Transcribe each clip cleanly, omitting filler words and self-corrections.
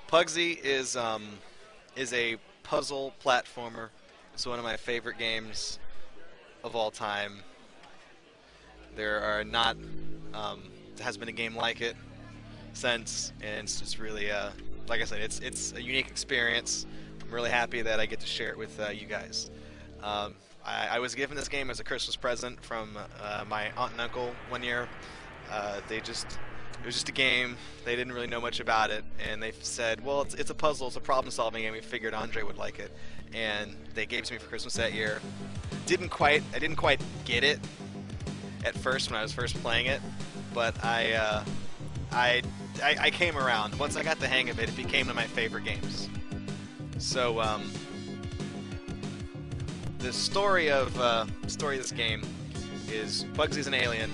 Puggsy is a puzzle platformer. It's one of my favorite games of all time. There are not has been a game like it since, and it's just really like I said, it's a unique experience. I'm really happy that I get to share it with you guys. I was given this game as a Christmas present from my aunt and uncle one year. It was just a game. They didn't really know much about it, and they said, "Well, it's a puzzle, it's a problem-solving game. We figured Andre would like it," and they gave it to me for Christmas that year. I didn't quite get it at first when I was first playing it, but I came around. Once I got the hang of it, it became one of my favorite games. So the story of this game is Puggsy's an alien,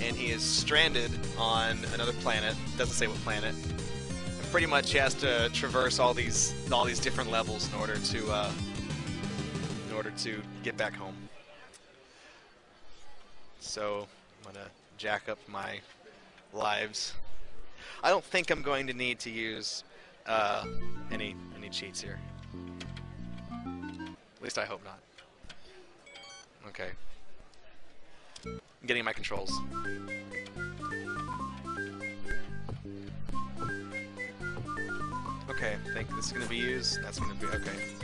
and he is stranded on another planet. Doesn't say what planet. And pretty much he has to traverse all these different levels in order to get back home. So I'm gonna jack up my lives. I don't think I'm going to need to use any cheats here. At least I hope not. Okay. I'm getting my controls. Okay, I think this is going to be used. That's going to be okay.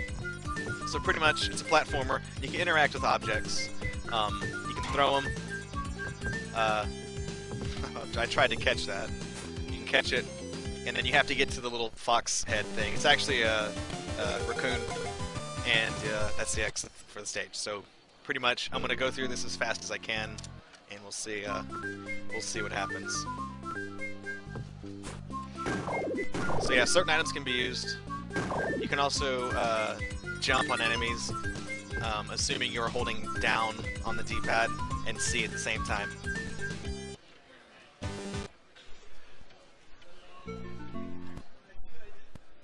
So pretty much, it's a platformer. You can interact with objects. You can throw them. I tried to catch that. You can catch it, and then you have to get to the little fox head thing. It's actually a raccoon, and that's the exit for the stage. So pretty much, I'm going to go through this as fast as I can, and we'll see what happens. So yeah, certain items can be used. You can also jump on enemies, assuming you're holding down on the D-pad and C at the same time.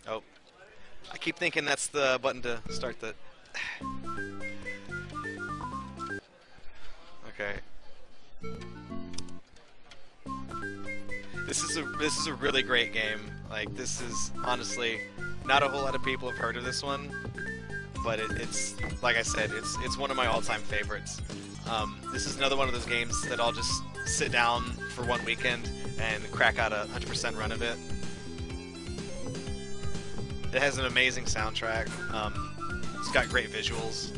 Oh, I keep thinking that's the button to start the... Okay. This is a really great game. Like, this is honestly, not a whole lot of people have heard of this one, but it's like I said, it's one of my all-time favorites. This is another one of those games that I'll just sit down for one weekend and crack out a 100% run of it. It has an amazing soundtrack. It's got great visuals.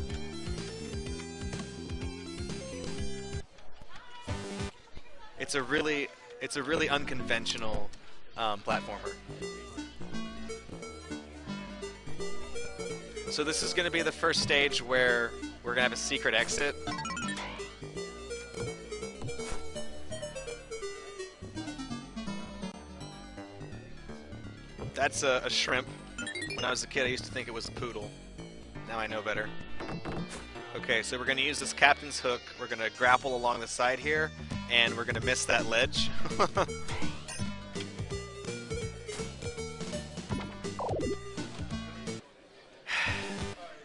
It's a really unconventional platformer. So this is going to be the first stage where we're going to have a secret exit. That's a shrimp. When I was a kid, I used to think it was a poodle. Now I know better. Okay, so we're going to use this captain's hook. We're going to grapple along the side here, and we're going to miss that ledge.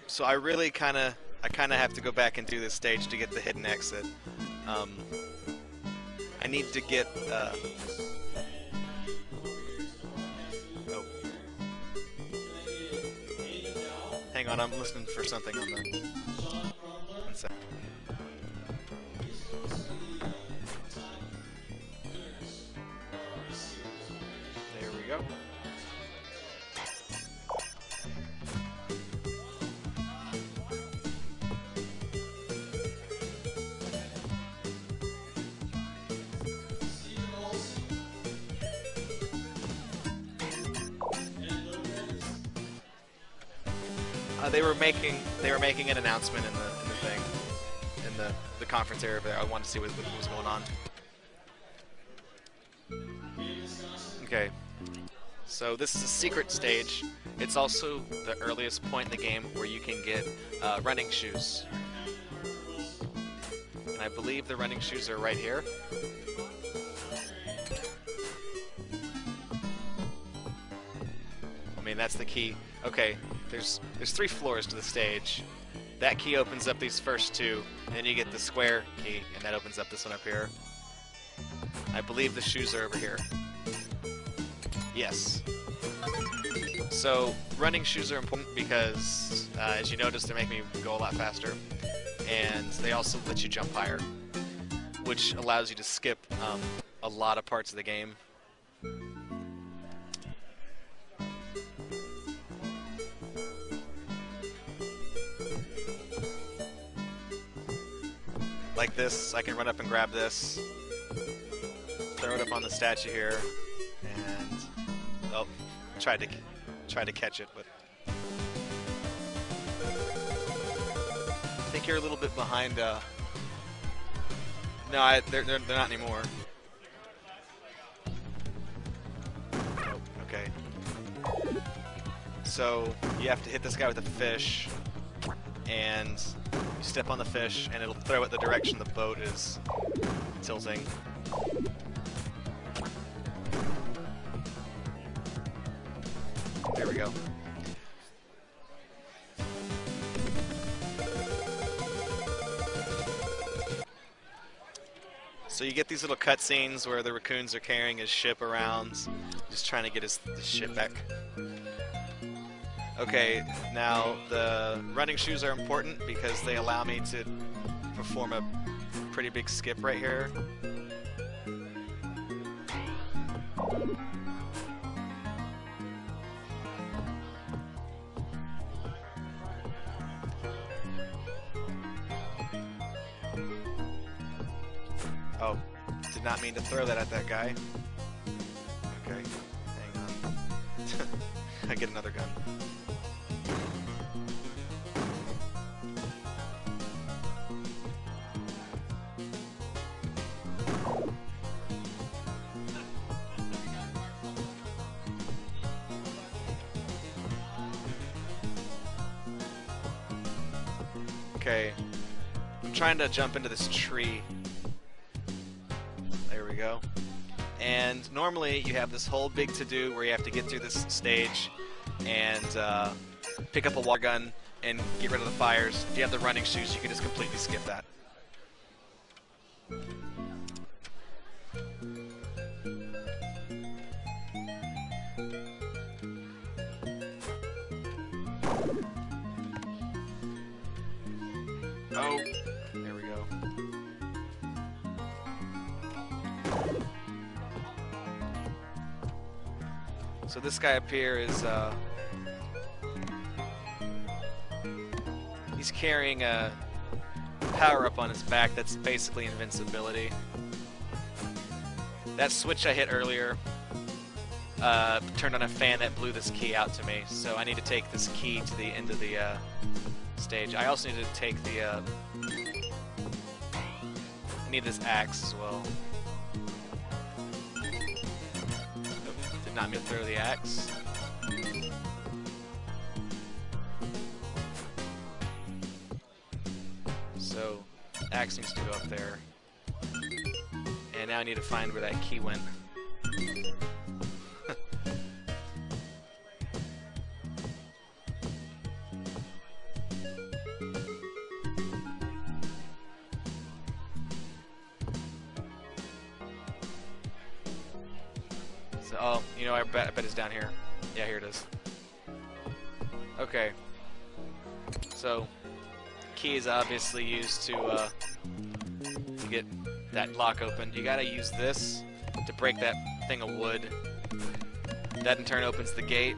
So I really kind of have to go back and do this stage to get the hidden exit. I need to get oh. Hang on, I'm listening for something on the... One sec. There we go. They were making an announcement in the thing, in the conference area there. I wanted to see what was going on. Okay, so this is a secret stage. It's also the earliest point in the game where you can get running shoes, and I believe the running shoes are right here. I mean, that's the key. Okay, there's 3 floors to the stage. That key opens up these first 2, and then you get the square key, and that opens up this one up here. I believe the shoes are over here. Yes. So running shoes are important because, as you notice, they make me go a lot faster, and they also let you jump higher, which allows you to skip a lot of parts of the game. Like this, I can run up and grab this, throw it up on the statue here, and oh, tried to catch it, but I think you're a little bit behind. No, they're not anymore. Oh, okay. So you have to hit this guy with a fish, and you step on the fish, and it'll throw it the direction the boat is tilting. There we go. So you get these little cutscenes where the raccoons are carrying his ship around, just trying to get his ship back. Okay, now the running shoes are important because they allow me to perform a pretty big skip right here. Oh, did not mean to throw that at that guy. Okay, hang on. I get another gun. Okay, I'm trying to jump into this tree. There we go. And normally you have this whole big to-do where you have to get through this stage and pick up a water gun and get rid of the fires. If you have the running shoes, you can just completely skip that. Oh, there we go. So this guy up here is, he's carrying a power-up on his back that's basically invincibility. That switch I hit earlier turned on a fan that blew this key out to me, so I need to take this key to the end of the stage. I also need to take the I need this axe as well. Did not mean to throw the axe. So axe needs to go up there. And now I need to find where that key went. Oh, you know, I bet it's down here. Yeah, here it is. Okay. So, key is obviously used to get that lock open. You gotta use this to break that thing of wood. That in turn opens the gate.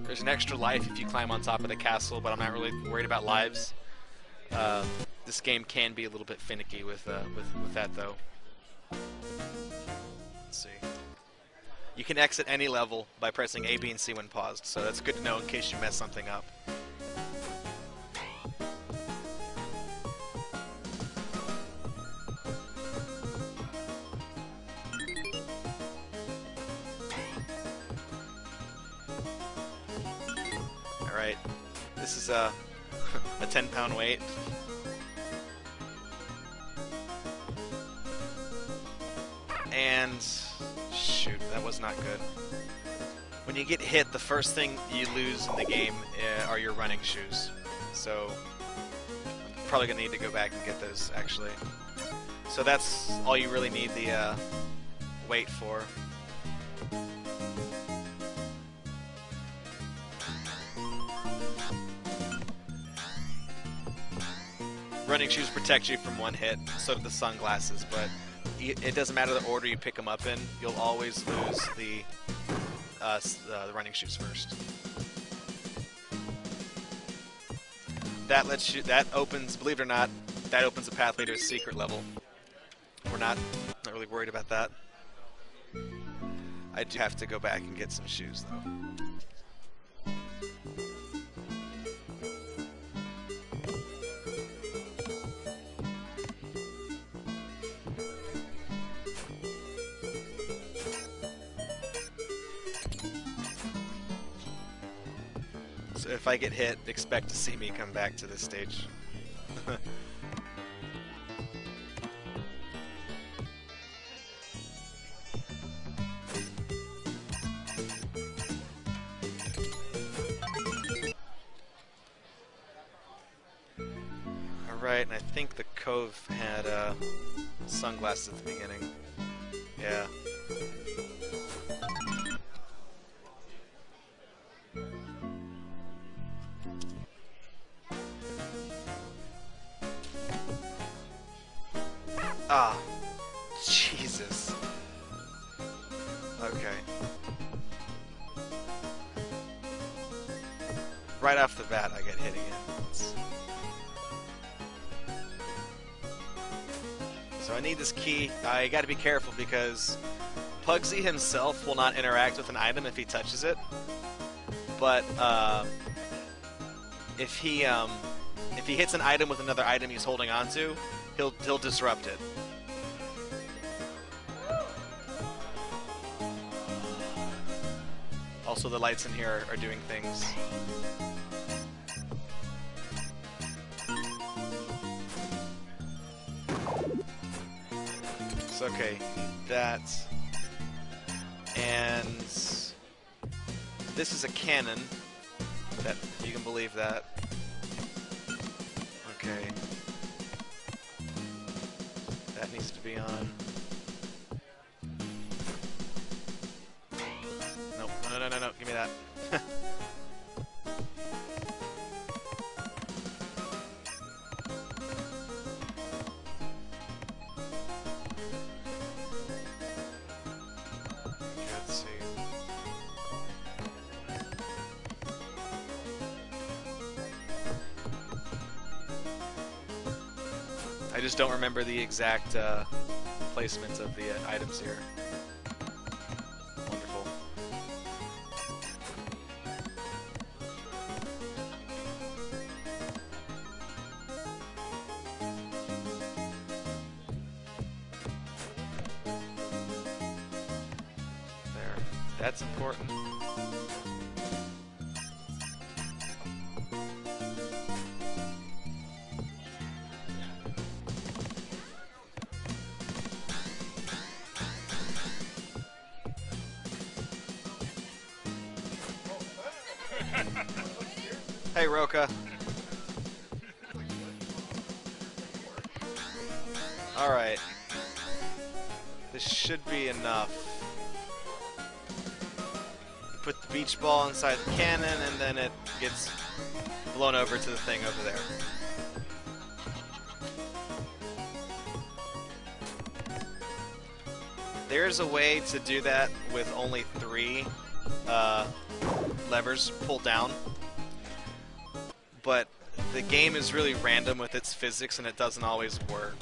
There's an extra life if you climb on top of the castle, but I'm not really worried about lives. This game can be a little bit finicky with that, though. Let's see. You can exit any level by pressing A, B, and C when paused, so that's good to know in case you mess something up. Alright, this is a 10-pound weight. And shoot, that was not good. When you get hit, the first thing you lose in the game are your running shoes. So I'm probably gonna need to go back and get those actually. So that's all you really need the weight for. running shoes protect you from one hit, so do the sunglasses, but it doesn't matter the order you pick them up in, you'll always lose the running shoes first. That opens, believe it or not, that opens a pathway to a secret level. We're not really worried about that. I do have to go back and get some shoes though. So if I get hit, expect to see me come back to this stage. Alright, and I think the Cove had sunglasses at the beginning. Yeah. Ah, Jesus. Okay. Right off the bat, I get hit again. So I need this key. I gotta be careful because Puggsy himself will not interact with an item if he touches it. But if he hits an item with another item he's holding onto, he'll disrupt it. Also, the lights in here are doing things. So, okay, that. And this is a cannon. That you can believe that. Okay. That needs to be on. Nope. No. Give me that. Let's see. I just don't remember the exact placement of the items here. Wonderful. There. That's important. Hey, Roka. Alright. This should be enough. Put the beach ball inside the cannon, and then it gets blown over to the thing over there. There's a way to do that with only 3 levers pulled down. But the game is really random with its physics and it doesn't always work.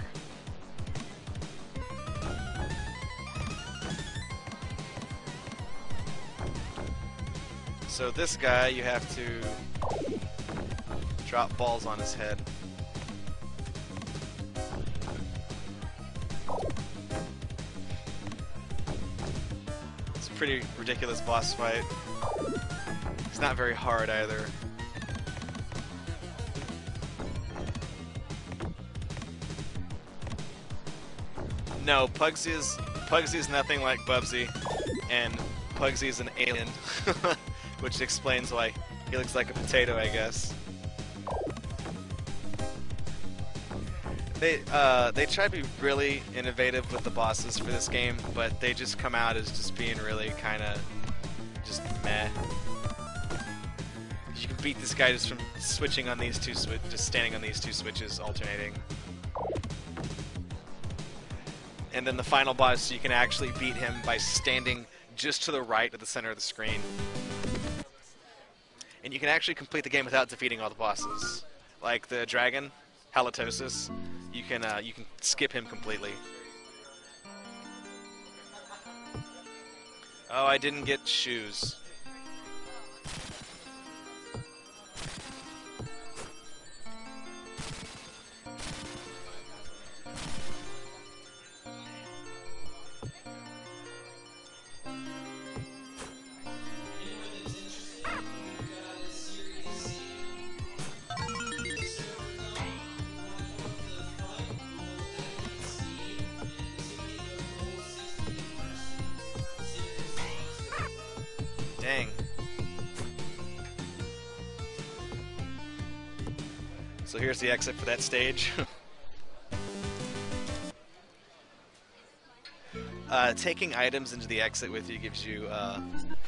So this guy, you have to drop balls on his head. It's a pretty ridiculous boss fight. It's not very hard either. No, Puggsy is nothing like Bubsy, and Puggsy is an alien, which explains why he looks like a potato, I guess. They try to be really innovative with the bosses for this game, but they just come out as just being really kind of just meh. You can beat this guy just from switching on these two just standing on these two switches, alternating. And then the final boss, you can actually beat him by standing just to the right of the center of the screen. And you can actually complete the game without defeating all the bosses. Like the dragon, Halitosis, you can skip him completely. Oh, I didn't get shoes. Dang. So here's the exit for that stage. Taking items into the exit with you gives you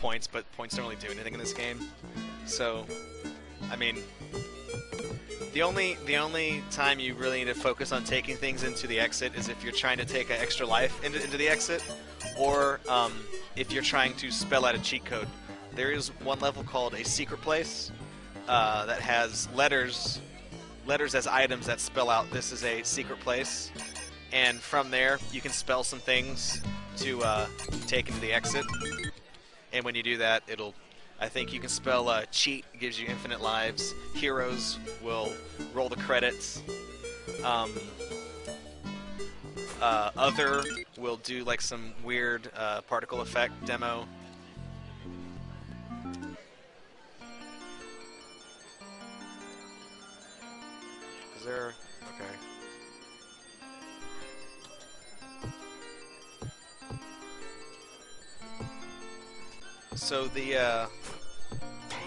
points, but points don't really do anything in this game. So, I mean, the only time you really need to focus on taking things into the exit is if you're trying to take an extra life into the exit, or if you're trying to spell out a cheat code. There is one level called a secret place that has letters as items that spell out this is a secret place, and from there you can spell some things to take into the exit. And when you do that, I think you can spell cheat, gives you infinite lives. Heroes will roll the credits. Other will do like some weird particle effect demo. Is there? Okay. So the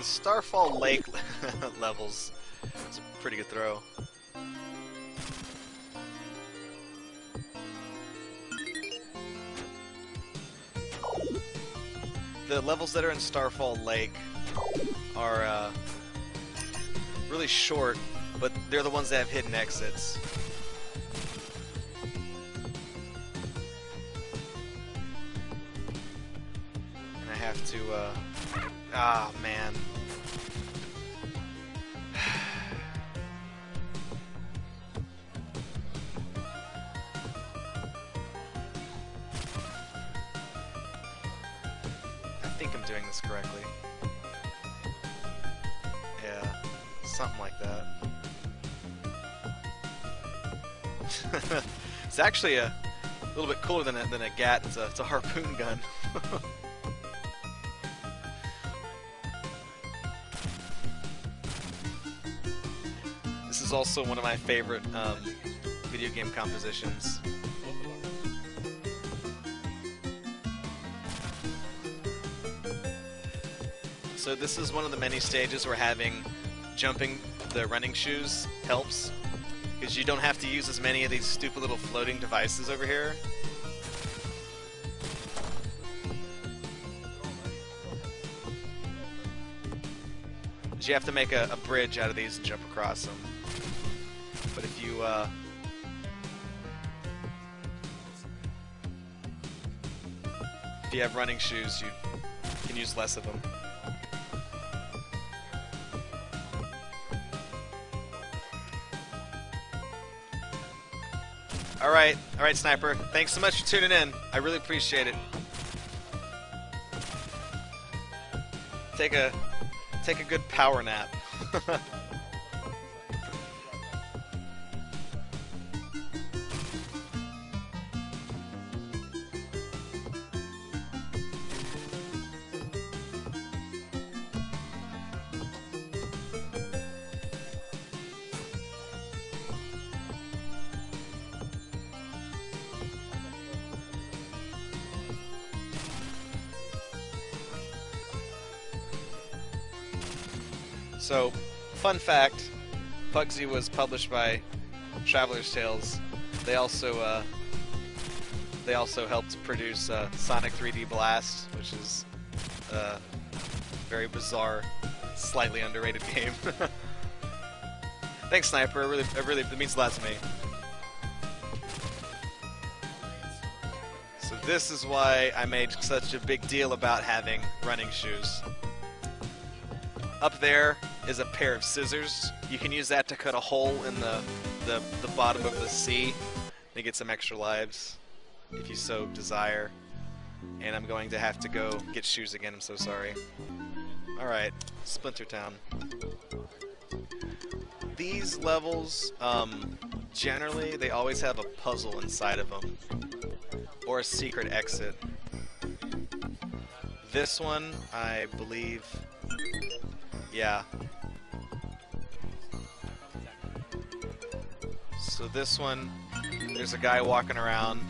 Starfall Lake levels, it's a pretty good throw. The levels that are in Starfall Lake are really short, but they're the ones that have hidden exits. And I have to, ah, man. I think I'm doing this correctly. Yeah, something like that. It's actually a little bit cooler than a gat. It's a harpoon gun. This is also one of my favorite video game compositions. So this is one of the many stages where having jumping the running shoes helps, because you don't have to use as many of these stupid little floating devices over here. Because you have to make a bridge out of these and jump across them. But if you have running shoes, you can use less of them. Alright, Sniper. Thanks so much for tuning in. I really appreciate it. Take a good power nap. So, fun fact, Puggsy was published by Traveler's Tales. They also helped produce Sonic 3D Blast, which is a very bizarre slightly underrated game. Thanks, Sniper. It means a lot to me. So this is why I made such a big deal about having running shoes. Up there is a pair of scissors. You can use that to cut a hole in the bottom of the sea to get some extra lives, if you so desire. And I'm going to have to go get shoes again, I'm so sorry. Alright, Splinter Town. These levels, generally, they always have a puzzle inside of them, or a secret exit. This one, I believe, yeah. So this one, there's a guy walking around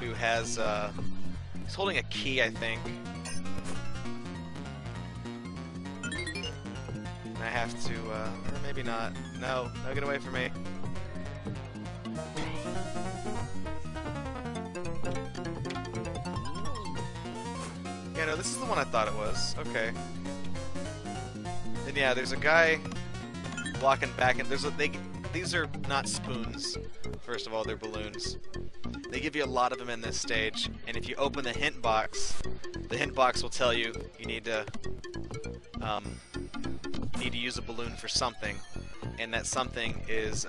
who has, he's holding a key, I think. And I have to, or maybe not. No, get away from me. Yeah, no, this is the one I thought it was. Okay. And yeah, there's a guy walking back, and these are not spoons. First of all, they're balloons. They give you a lot of them in this stage, and if you open the hint box will tell you you need to use a balloon for something, and that something is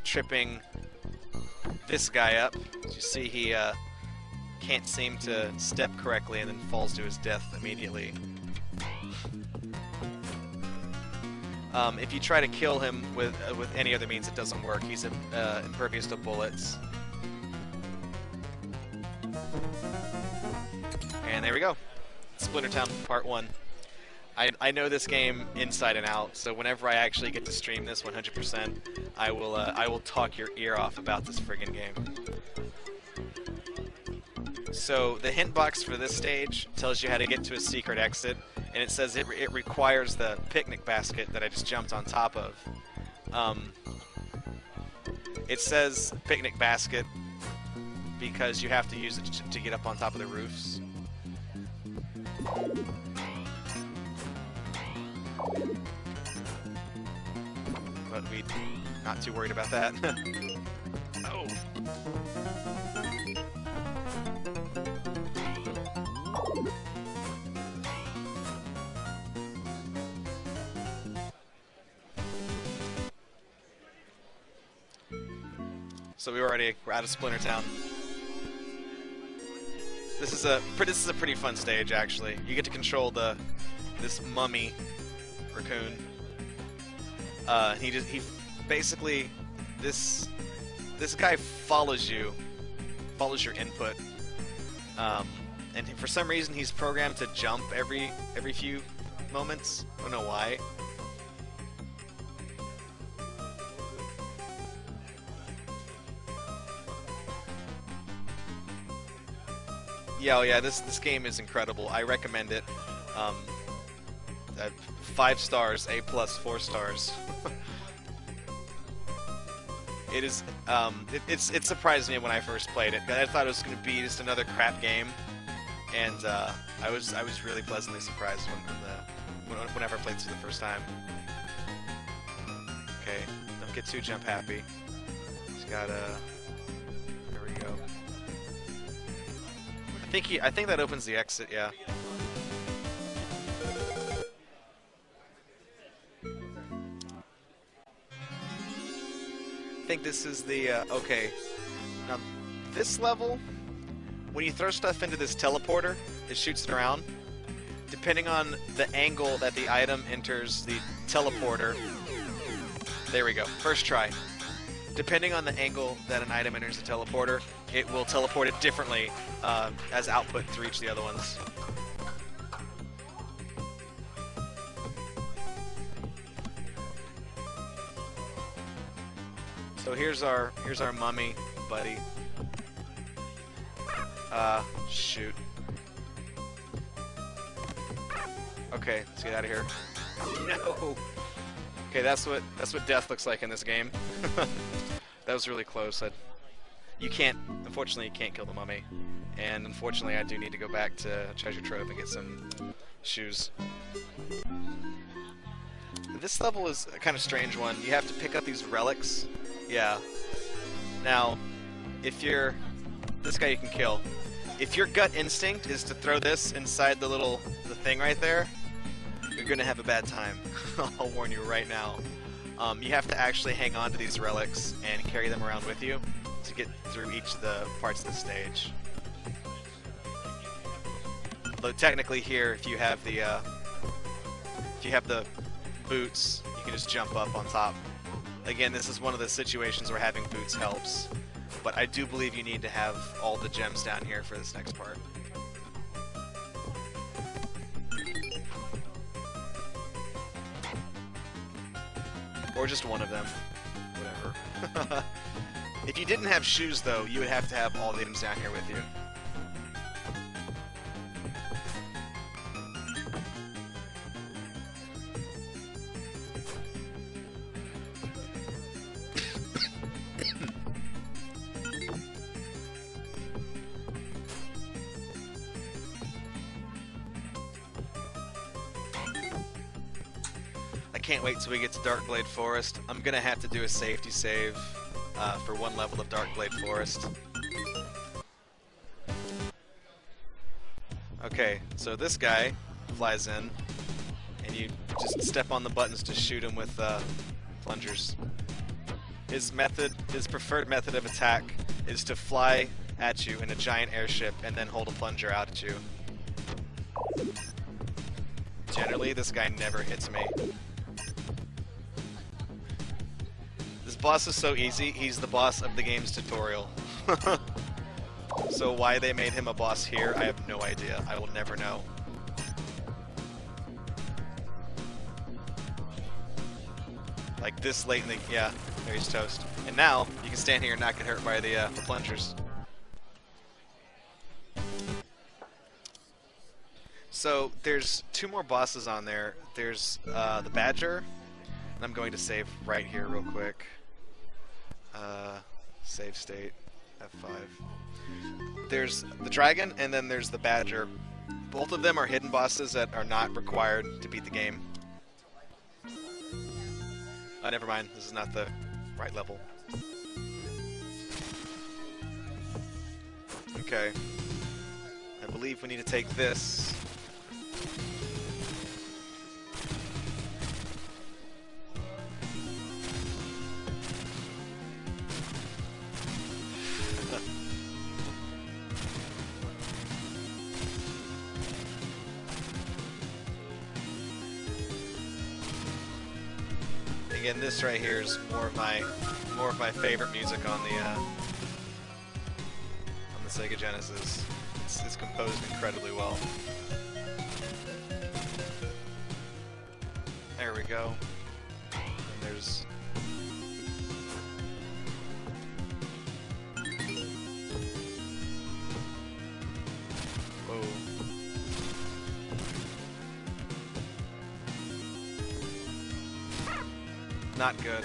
tripping this guy up. As you see, he can't seem to step correctly and then falls to his death immediately. If you try to kill him with any other means, it doesn't work. He's impervious to bullets. And there we go. Splinter Town Part 1. I know this game inside and out, so whenever I actually get to stream this 100%, I will talk your ear off about this friggin' game. So the hint box for this stage tells you how to get to a secret exit, and it says it requires the picnic basket that I just jumped on top of. It says picnic basket because you have to use it to get up on top of the roofs. But we're not too worried about that. Oh. So we're out of Splinter Town. This is a pretty fun stage, actually. You get to control this mummy raccoon. He basically this guy follows your input, and for some reason he's programmed to jump every few moments. I don't know why. Yeah, oh yeah, this game is incredible. I recommend it. 5 stars, A+, 4 stars. It is. It surprised me when I first played it. I thought it was going to be just another crap game, and I was really pleasantly surprised whenever I played through the first time. Okay, don't get too jump happy. Just gotta. There we go. I think that opens the exit. Yeah. I think this is the, okay. Now, this level, when you throw stuff into this teleporter, it shoots it around. Depending on the angle that the item enters the teleporter, there we go, first try. Depending on the angle that an item enters the teleporter, it will teleport it differently as output to reach the other ones. So here's our mummy buddy. Shoot. Okay, let's get out of here. No. Okay, that's what death looks like in this game. That was really close. Unfortunately, you can't kill the mummy, and unfortunately, I do need to go back to Treasure Trove and get some shoes. This level is a kind of strange one. You have to pick up these relics. Yeah. Now, if you're... This guy you can kill. If your gut instinct is to throw this inside the thing right there, you're gonna have a bad time. I'll warn you right now. You have to actually hang on to these relics and carry them around with you to get through each of the parts of the stage. Though technically here, if you have the boots, you can just jump up on top. Again, this is one of the situations where having boots helps, but I do believe you need to have all the gems down here for this next part. Or just one of them. Whatever. If you didn't have shoes, though, you would have to have all the items down here with you. Can't wait till we get to Darkblade Forest. I'm gonna have to do a safety save for one level of Darkblade Forest. Okay, so this guy flies in, and you just step on the buttons to shoot him with plungers. His preferred method of attack is to fly at you in a giant airship and then hold a plunger out at you. Generally, this guy never hits me. This boss is so easy, he's the boss of the game's tutorial. So why they made him a boss here, I have no idea. I will never know. Like this late in the... yeah, there he's toast. And now, you can stand here and not get hurt by the plungers. So, there's two more bosses on there. There's the Badger, and I'm going to save right here real quick. Save state, F5. There's the Dragon, and then there's the Badger. Both of them are hidden bosses that are not required to beat the game. Never mind, this is not the right level. Okay. I believe we need to take this. Again, this right here is more of my favorite music on the Sega Genesis. It's composed incredibly well. There we go. And there's... whoa. Not good.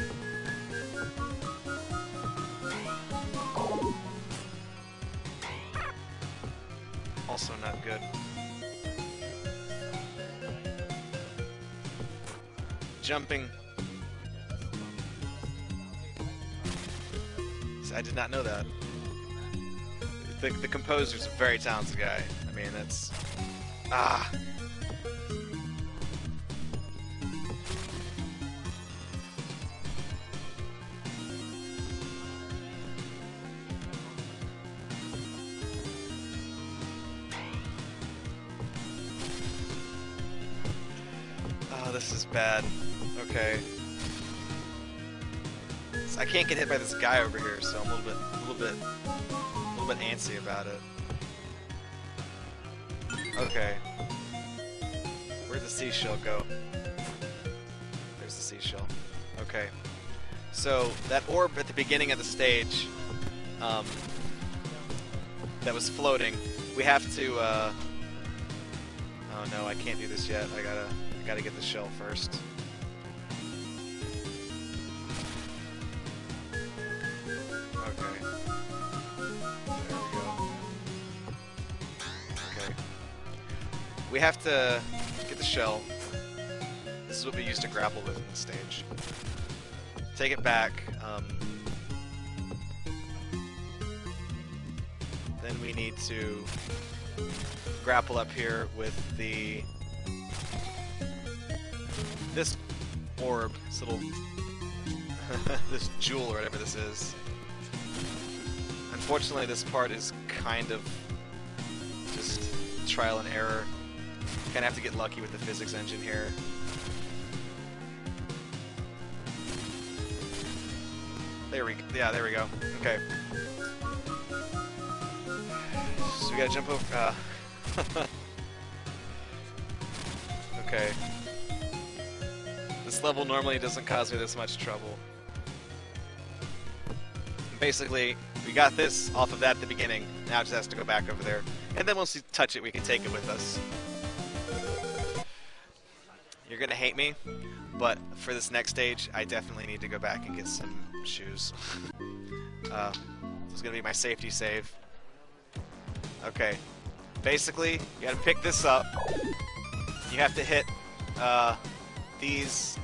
Also not good. Jumping. I did not know that. The composer's a very talented guy. I mean, that's... ah! This is bad. Okay. So I can't get hit by this guy over here, so I'm a little bit antsy about it. Okay. Where'd the seashell go? There's the seashell. Okay. So that orb at the beginning of the stage, that was floating. We have to. Oh no, I can't do this yet. I gotta get the shell first. Okay. There we go. Okay. We have to the shell. This is what we used to grapple with in this stage. Take it back. Then we need to grapple up here with this orb, this little this jewel or whatever this is. Unfortunately, this part is kind of just trial and error. Kind of have to get lucky with the physics engine here. There we go. Okay. So we gotta jump over. Okay. This level normally doesn't cause me this much trouble. Basically, we got this off of that at the beginning. Now it just has to go back over there. And then once we touch it, we can take it with us. You're gonna hate me, but for this next stage, I definitely need to go back and get some shoes. This is gonna be my safety save. Okay. Basically, you gotta pick this up. You have to hit these.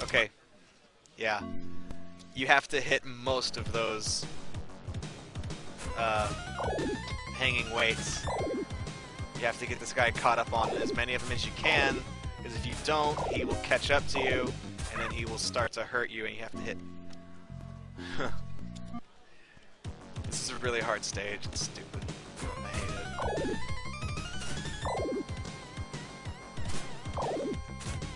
Okay. Yeah. You have to hit most of those hanging weights. You have to get this guy caught up on as many of them as you can, because if you don't, he will catch up to you, and then he will start to hurt you, and you have to hit. This is a really hard stage. It's stupid. I hate it.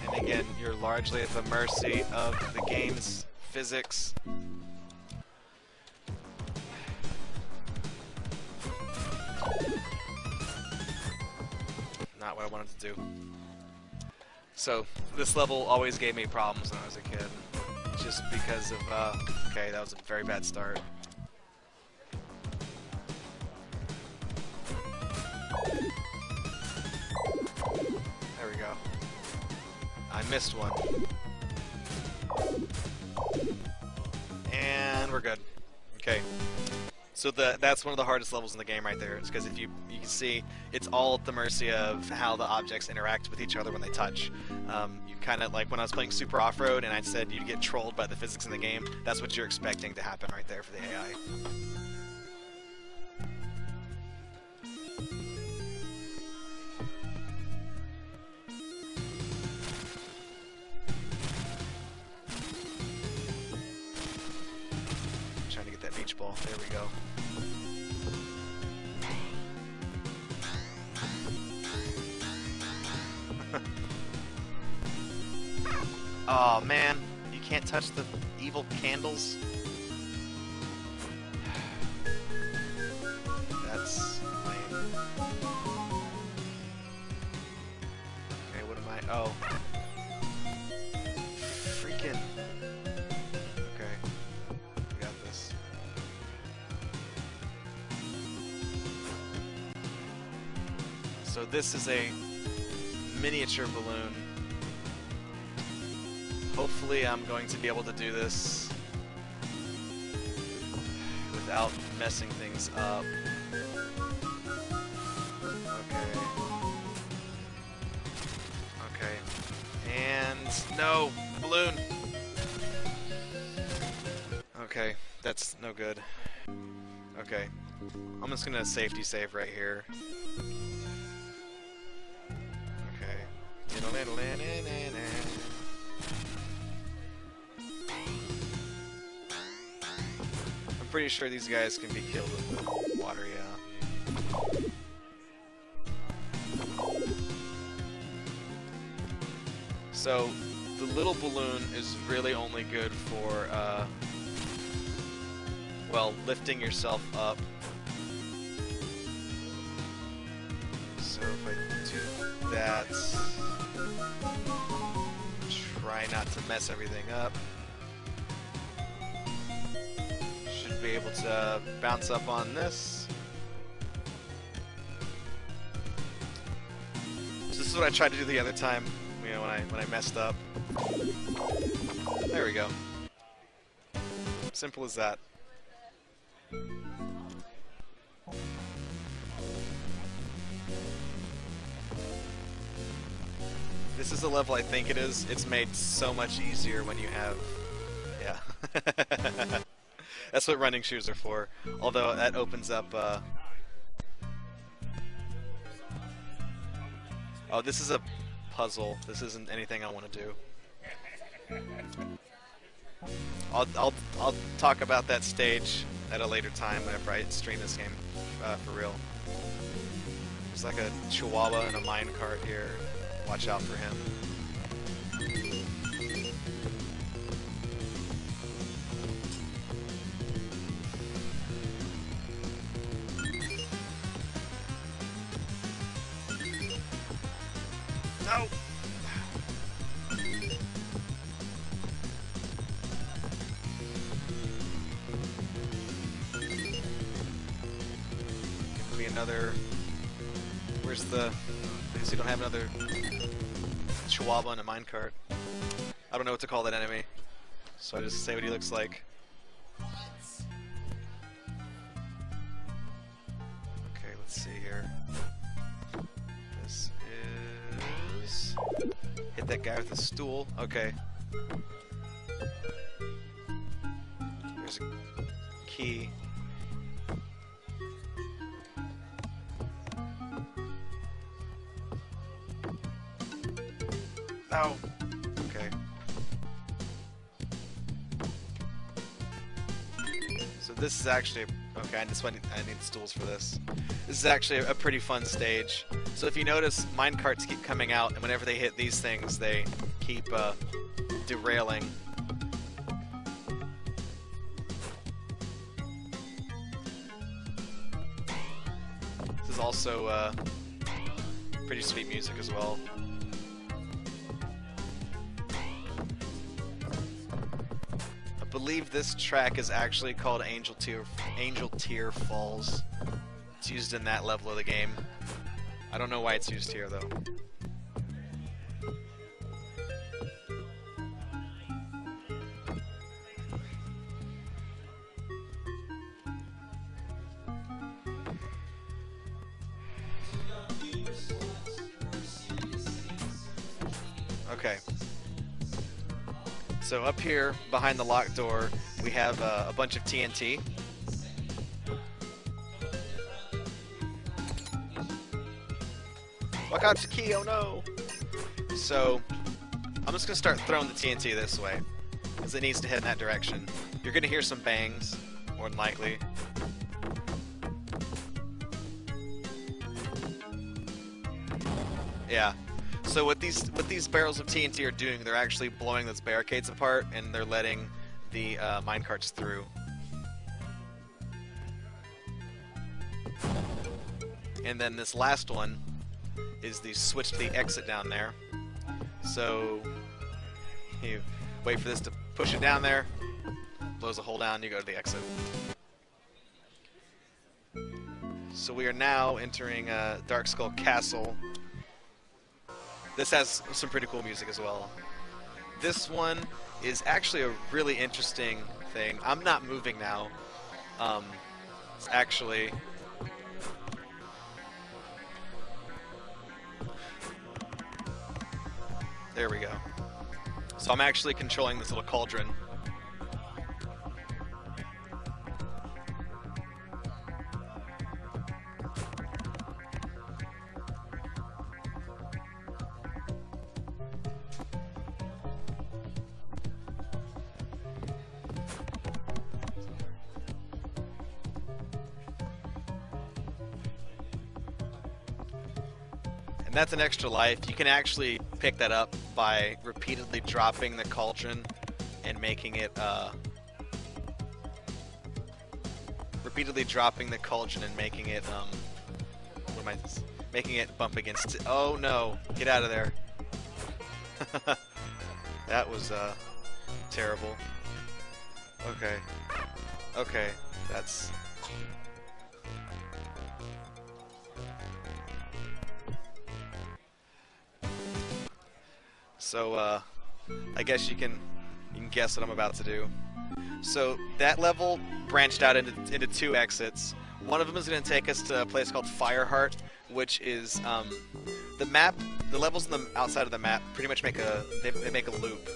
And again, you're largely at the mercy of the game's physics. Not what I wanted to do. So, this level always gave me problems when I was a kid. Just because of, okay, that was a very bad start. There we go. I missed one. And we're good. Okay. So that's one of the hardest levels in the game right there. It's because if you can see, it's all at the mercy of how the objects interact with each other when they touch. You kind of, like when I was playing Super Off-Road and I said you'd get trolled by the physics in the game, that's what you're expecting to happen right there for the AI. Trying to get that beach ball. There we go. Oh man, you can't touch the evil candles. That's lame. Okay, what am I? Oh. Freaking. Okay. We got this. So this is a miniature balloon. Hopefully I'm going to be able to do this without messing things up. Okay. Okay. And no! Balloon! Okay, that's no good. Okay. I'm just gonna safety save right here. Okay. I'm pretty sure these guys can be killed with the water, yeah. So, the little balloon is really only good for, well, lifting yourself up. So if I do that, try not to mess everything up. Should be able to bounce up on this. So this is what I tried to do the other time, you know, when I messed up. There we go. Simple as that. this is the level I think it is. It's made so much easier when you have... Yeah. That's what running shoes are for. Although that opens up... Oh, this is a puzzle. This isn't anything I want to do. I'll talk about that stage at a later time whenever I stream this game for real. There's like a chihuahua and a minecart here. Watch out for him. No! Give me another... Where's the... Because you don't have another chihuahua in a minecart. I don't know what to call that enemy, so I just say what he looks like. Okay, let's see here. This is... Hit that guy with a stool. Okay. There's a key. Oh. Okay. So this is actually... Okay, I need stools for this. This is actually a pretty fun stage. So if you notice, minecarts keep coming out, and whenever they hit these things, they keep derailing. This is also pretty sweet music as well. I believe this track is actually called Angel Tear Falls. It's used in that level of the game. I don't know why it's used here though. Okay. So up here, behind the locked door, we have a bunch of TNT. Wakatsuki, oh no! So, I'm just gonna start throwing the TNT this way, because it needs to head in that direction. You're gonna hear some bangs, more than likely. Yeah. So what these barrels of TNT are doing, they're actually blowing those barricades apart, and they're letting the minecarts through. And then this last one is the switch to the exit down there. So you wait for this to push it down there, blows a hole down, you go to the exit. So we are now entering Driscoll Castle. This has some pretty cool music as well. This one is actually a really interesting thing. I'm not moving now. It's actually... There we go. So I'm actually controlling this little cauldron. That's an extra life. You can actually pick that up by repeatedly dropping the cauldron and making it making it bump against it. Oh no, get out of there. That was terrible. Okay, that's... So, I guess you can guess what I'm about to do. So, that level branched out into two exits. One of them is going to take us to a place called Fireheart, which is, the map the levels on the outside of the map pretty much make they make a loop,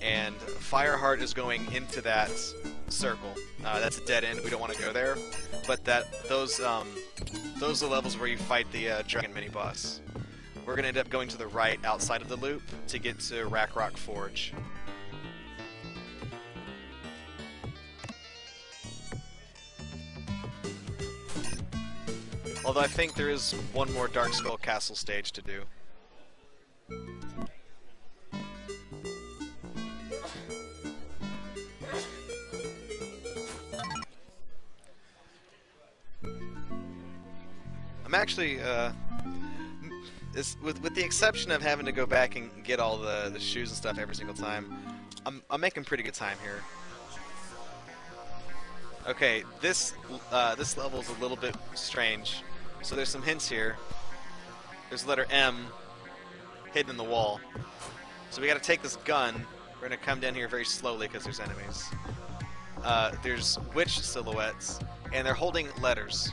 and Fireheart is going into that circle. That's a dead end. We don't want to go there. But those are levels where you fight the dragon mini boss. We're gonna end up going to the right outside of the loop to get to Rackrock Forge. Although I think there is one more Darkskull Castle stage to do. I'm actually, with the exception of having to go back and get all the shoes and stuff every single time, I'm making pretty good time here. Okay, this level is a little bit strange. So there's some hints here. There's the letter M hidden in the wall. So we got to take this gun. We're gonna come down here very slowly because there's enemies. There's witch silhouettes, and they're holding letters.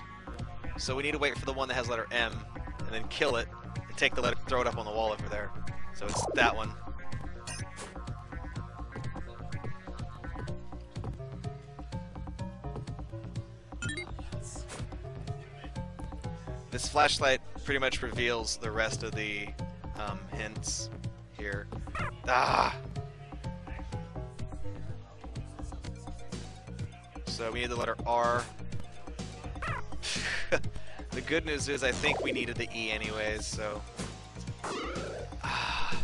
So we need to wait for the one that has letter M, and then kill it, and take the letter, throw it up on the wall over there. So it's that one. This flashlight pretty much reveals the rest of the hints here. Ah! So we need the letter R. The good news is I think we needed the E anyways, so... Ah.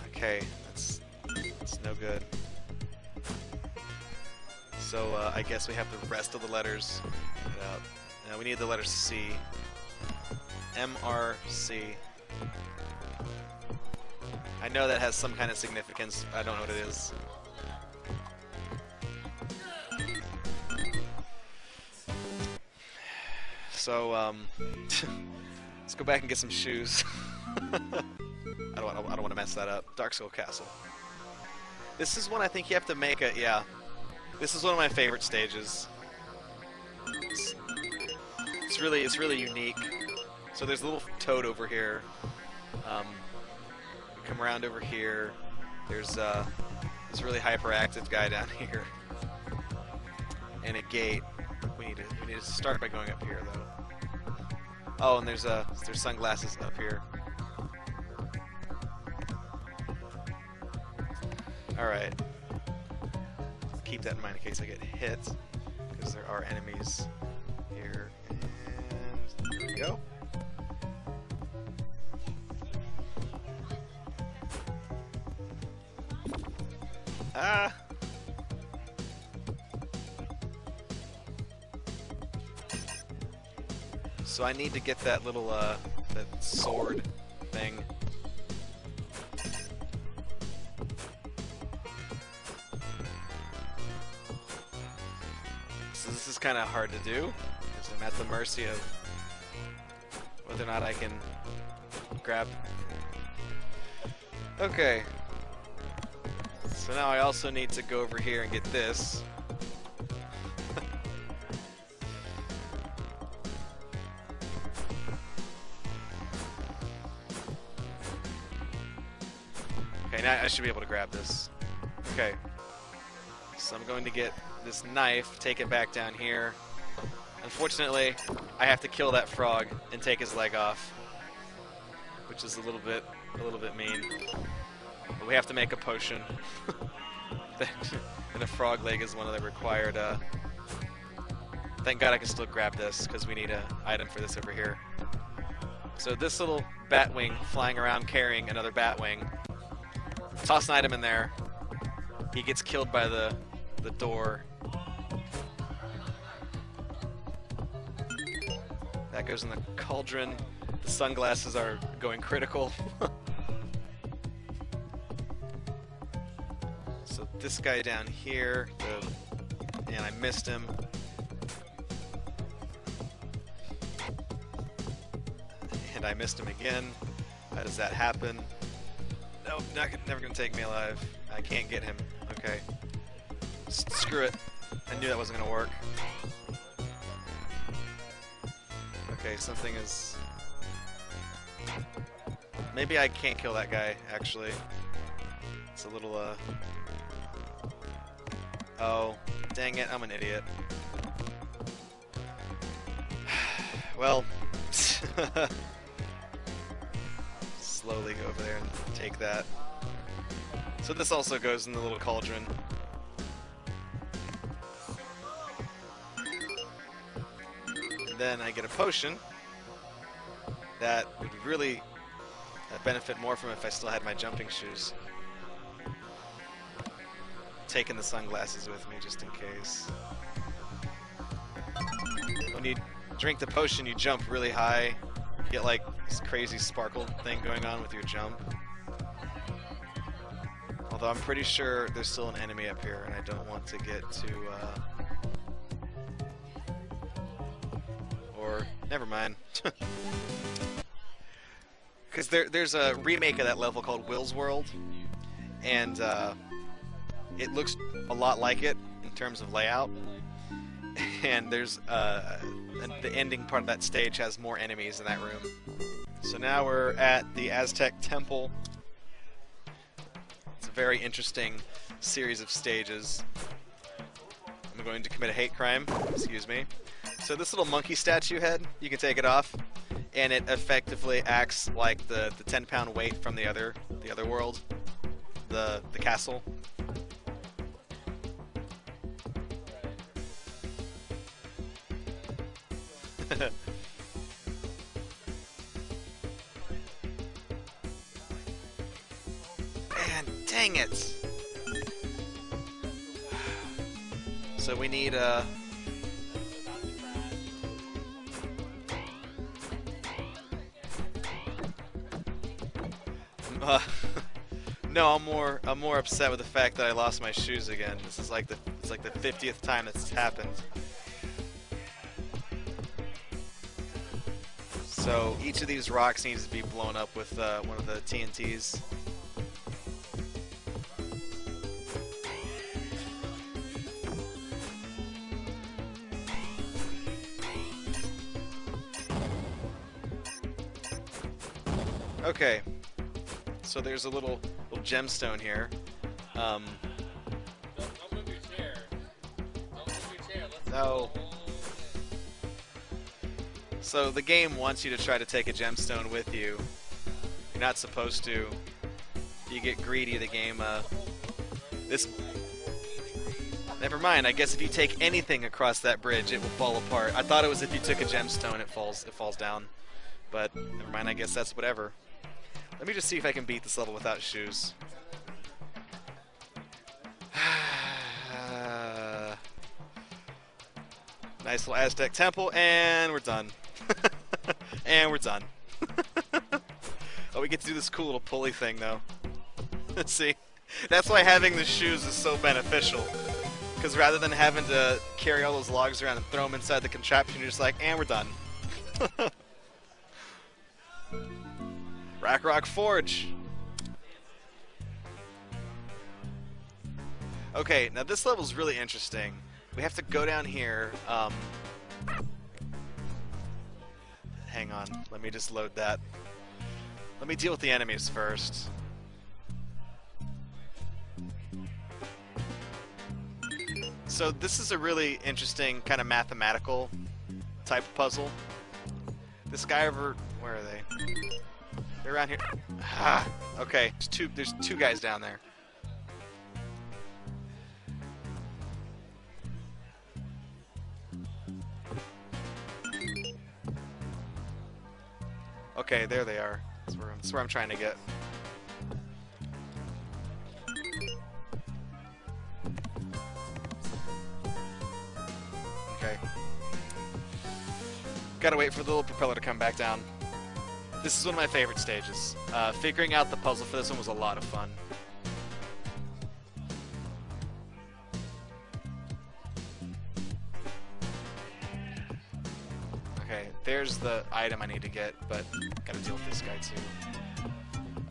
Okay, that's no good. So I guess we have the rest of the letters. Now we need the letter C. M-R-C. I know that has some kind of significance. I don't know what it is. So, let's go back and get some shoes. I don't want to mess that up. Darkskull Castle. This is one I think you have to make a... Yeah. This is one of my favorite stages. It's really unique. So there's a little toad over here. Come around over here. There's this really hyperactive guy down here, and a gate. We need to start by going up here though. Oh, and there's sunglasses up here. All right. Keep that in mind in case I get hit, because there are enemies here. And there we go. Ah! So I need to get that little, that sword thing. So this is kind of hard to do, because I'm at the mercy of whether or not I can grab. Okay. So now I also need to go over here and get this. Okay, now I should be able to grab this. Okay. So I'm going to get this knife, take it back down here. Unfortunately, I have to kill that frog and take his leg off, which is a little bit mean. But we have to make a potion. And a frog leg is one of the required. Thank God I can still grab this, because we need an item for this over here. So this little batwing flying around carrying another batwing. Toss an item in there. He gets killed by the door. That goes in the cauldron. The sunglasses are going critical. So this guy down here, and I missed him. And I missed him again. How does that happen? Nope, never gonna take me alive. I can't get him. Okay. Screw it. I knew that wasn't gonna work. Okay, something is... Maybe I can't kill that guy, actually. It's a little, Oh, dang it, I'm an idiot. Well, slowly go over there and take that. So this also goes in the little cauldron. And then I get a potion that would really benefit more from if I still had my jumping shoes. Taking the sunglasses with me just in case. When you drink the potion, you jump really high. You get like this crazy sparkle thing going on with your jump. Although I'm pretty sure there's still an enemy up here, and I don't want to get too, or, never mind. Because there's a remake of that level called Will's World, and it looks a lot like it in terms of layout. And there's the ending part of that stage has more enemies in that room. So now we're at the Aztec Temple. It's a very interesting series of stages. I'm going to commit a hate crime, excuse me. So this little monkey statue head, you can take it off, and it effectively acts like the 10-pound weight from the other world, the castle. Man, dang it! So we need no, I'm more upset with the fact that I lost my shoes again. This is like it's like the 50th time it's happened. So each of these rocks needs to be blown up with one of the TNTs. Okay, so there's a little gemstone here. Don't move your chair. Don't move your chair. Let's No. So the game wants you to try to take a gemstone with you. You're not supposed to. If you get greedy, the game, Never mind, I guess if you take anything across that bridge, it will fall apart. I thought it was if you took a gemstone, it falls down. But, never mind, I guess that's whatever. Let me just see if I can beat this level without shoes. Nice little Aztec temple, and we're done. And we're done. Oh, we get to do this cool little pulley thing, though. Let's see. That's why having the shoes is so beneficial. Because rather than having to carry all those logs around and throw them inside the contraption, you're just like, and we're done. Rock Forge. Okay, now this level's really interesting. We have to go down here. Hang on, let me just load that. Let me deal with the enemies first. So this is a really interesting kind of mathematical type of puzzle. This guy over, where are they? They're around here. Ah, okay, there's two guys down there. Okay, there they are. That's where I'm trying to get. Okay. Gotta wait for the little propeller to come back down. This is one of my favorite stages. Figuring out the puzzle for this one was a lot of fun. Okay, there's the item I need to get, but gotta deal with this guy too.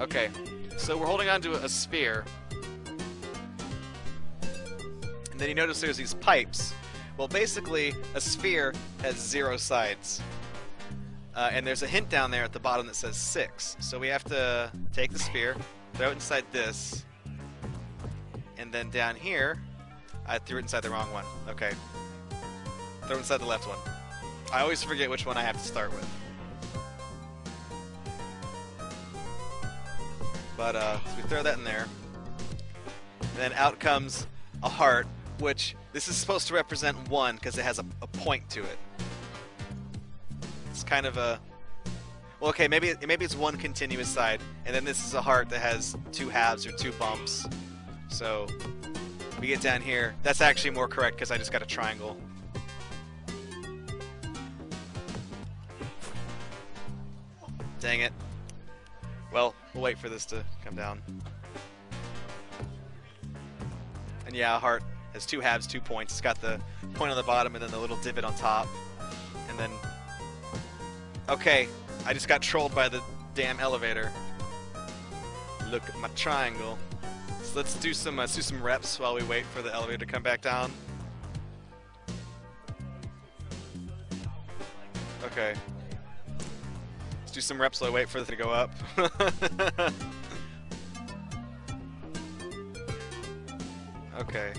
Okay, so we're holding on to a sphere. And then you notice there's these pipes. Well, basically, a sphere has 0 sides. And there's a hint down there at the bottom that says 6. So we have to take the sphere, throw it inside this, and then down here, I threw it inside the wrong one. Okay. Throw it inside the left one. I always forget which one I have to start with. But so we throw that in there. And then out comes a heart, which this is supposed to represent 1 because it has a point to it. It's kind of a... Well, okay, maybe it's 1 continuous side, and then this is a heart that has 2 halves or 2 bumps. So we get down here. That's actually more correct because I just got a triangle. Dang it. Well, we'll wait for this to come down. And yeah, a heart has 2 halves, 2 points. It's got the point on the bottom and then the little divot on top. And then... Okay, I just got trolled by the damn elevator. Look at my triangle. So let's do some reps while we wait for the elevator to come back down. Okay. Let's do some reps while I wait for it to go up. Okay.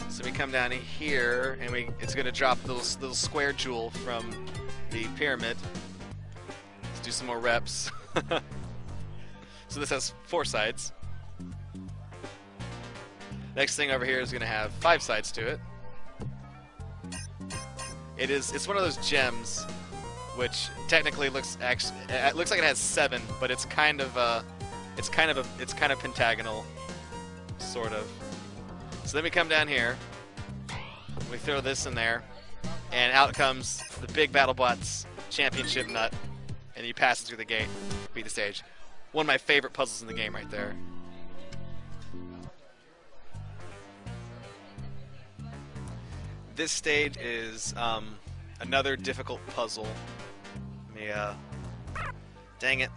So we come down here, and it's gonna drop the little square jewel from the pyramid. Let's do some more reps. So this has 4 sides. Next thing over here is gonna have 5 sides to it. It's one of those gems, which technically looks like it has 7, but it's kind of pentagonal, sort of. So then we come down here, we throw this in there, and out comes the big BattleBots championship nut, and you pass it through the gate, beat the stage. One of my favorite puzzles in the game right there. This stage is another difficult puzzle. Let me, dang it.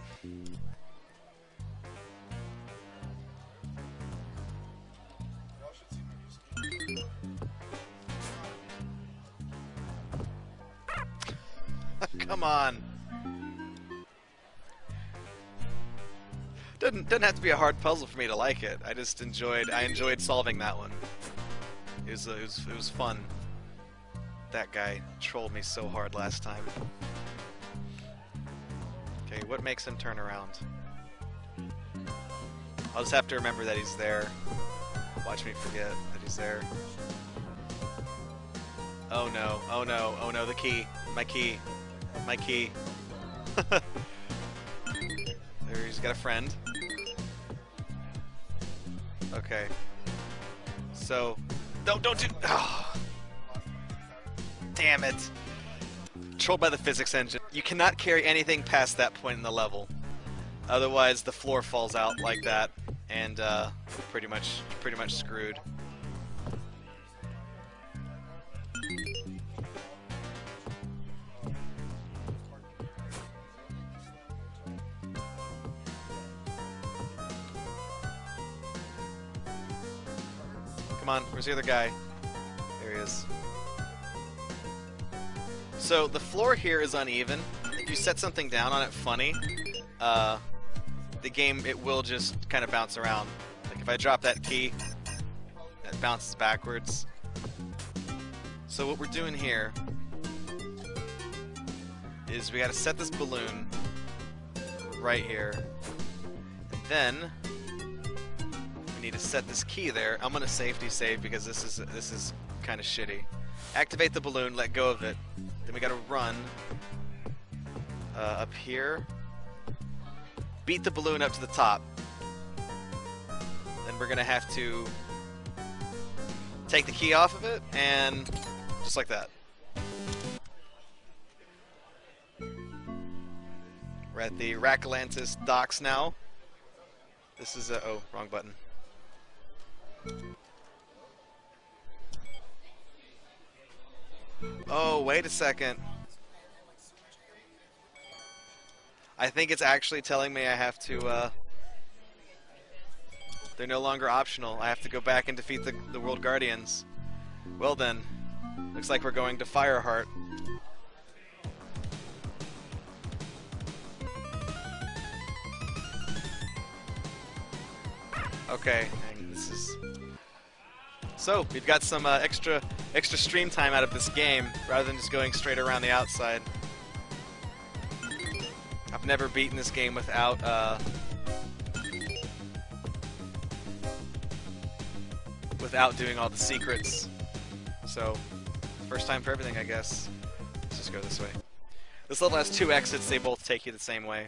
Come on. Doesn't have to be a hard puzzle for me to like it. I enjoyed solving that one. It was fun. That guy trolled me so hard last time. Okay, what makes him turn around? I'll just have to remember that he's there. Watch me forget that he's there. Oh no, oh no, oh no, the key. My key. My key. There, he's got a friend. Okay. So, don't do... Oh. Damn it. Controlled by the physics engine. You cannot carry anything past that point in the level. Otherwise, the floor falls out like that, and pretty much screwed. Come on, where's the other guy? There he is. So the floor here is uneven. If you set something down on it funny, the game, it will just kind of bounce around. Like if I drop that key, it bounces backwards. So what we're doing here is we gotta set this balloon right here. And then we need to set this key there. I'm gonna safety save because this is kind of shitty. Activate the balloon, let go of it. Then we gotta run up here. Beat the balloon up to the top. Then we're gonna have to take the key off of it, and just like that. We're at the Racklantis docks now. This is oh, wrong button. Oh, wait a second. I think it's actually telling me I have to, they're no longer optional. I have to go back and defeat the World Guardians. Well then, looks like we're going to Fireheart. Okay, and this is... So, we've got some extra stream time out of this game, rather than just going straight around the outside. I've never beaten this game without doing all the secrets. So, first time for everything, I guess. Let's just go this way. This level has 2 exits, they both take you the same way.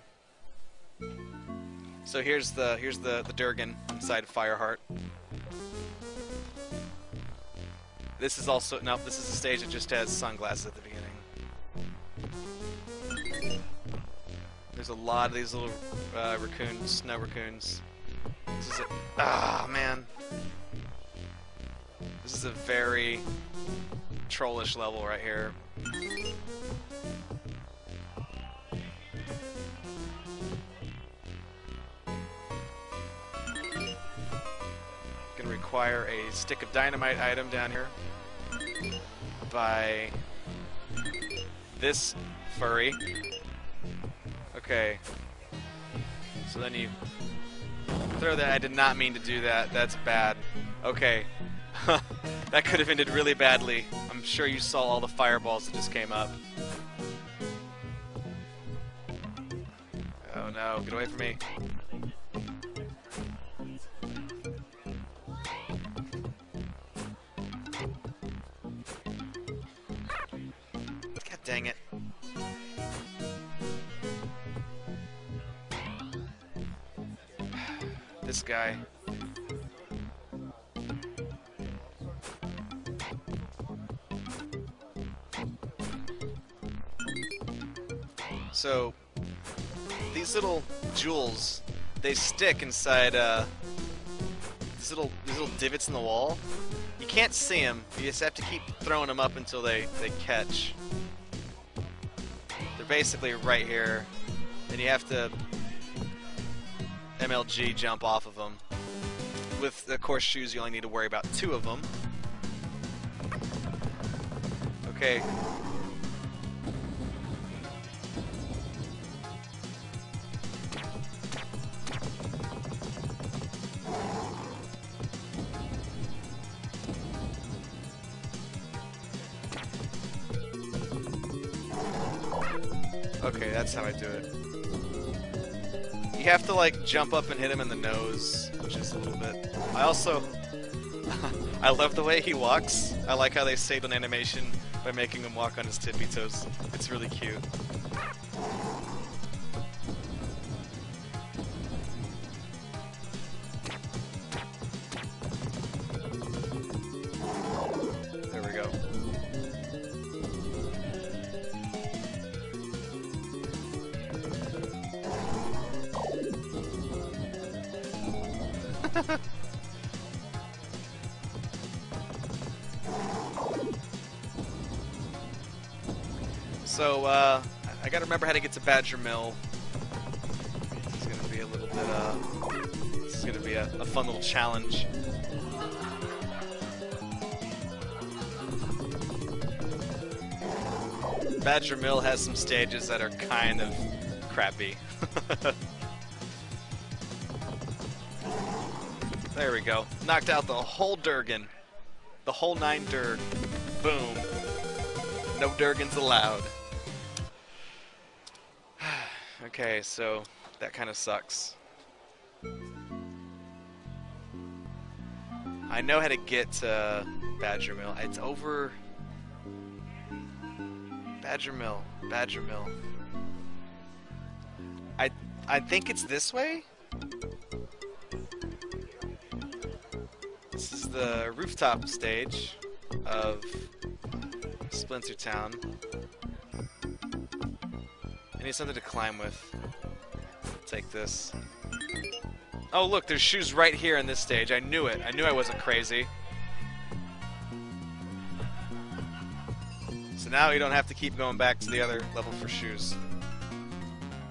So here's the Durgan inside Fireheart. This is also, nope, this is a stage that just has sunglasses at the beginning. There's a lot of these little raccoons, snow raccoons. This is man. This is a very trollish level right here. Gonna require a stick of dynamite item down here by this furry. Okay. So then you throw that. I did not mean to do that. That's bad. Okay. That could have ended really badly. I'm sure you saw all the fireballs that just came up. Oh no, get away from me. God dang it. This guy. So, these little jewels, they stick inside these little divots in the wall. You can't see them. You just have to keep throwing them up until they catch. They're basically right here, and you have to MLG jump off of them. With, of course, shoes, you only need to worry about 2 of them. Okay. Okay, that's how I do it. You have to, like, jump up and hit him in the nose, which is a little bit... I also... I love the way he walks. I like how they saved an animation by making him walk on his tippy toes. It's really cute. There we go. So, I gotta remember how to get to Badger Mill. This is gonna be a little bit, this is gonna be a fun little challenge. Badger Mill has some stages that are kind of crappy. There we go. Knocked out the whole Durgan. The whole 9 Durg. Boom. No Durgans allowed. Okay, so that kind of sucks. I know how to get to Badger Mill. It's over... Badger Mill. Badger Mill. I think it's this way? This is the rooftop stage of Splinter Town. I need something to climb with. Take this. Oh look, there's shoes right here in this stage. I knew it. I knew I wasn't crazy. So now you don't have to keep going back to the other level for shoes.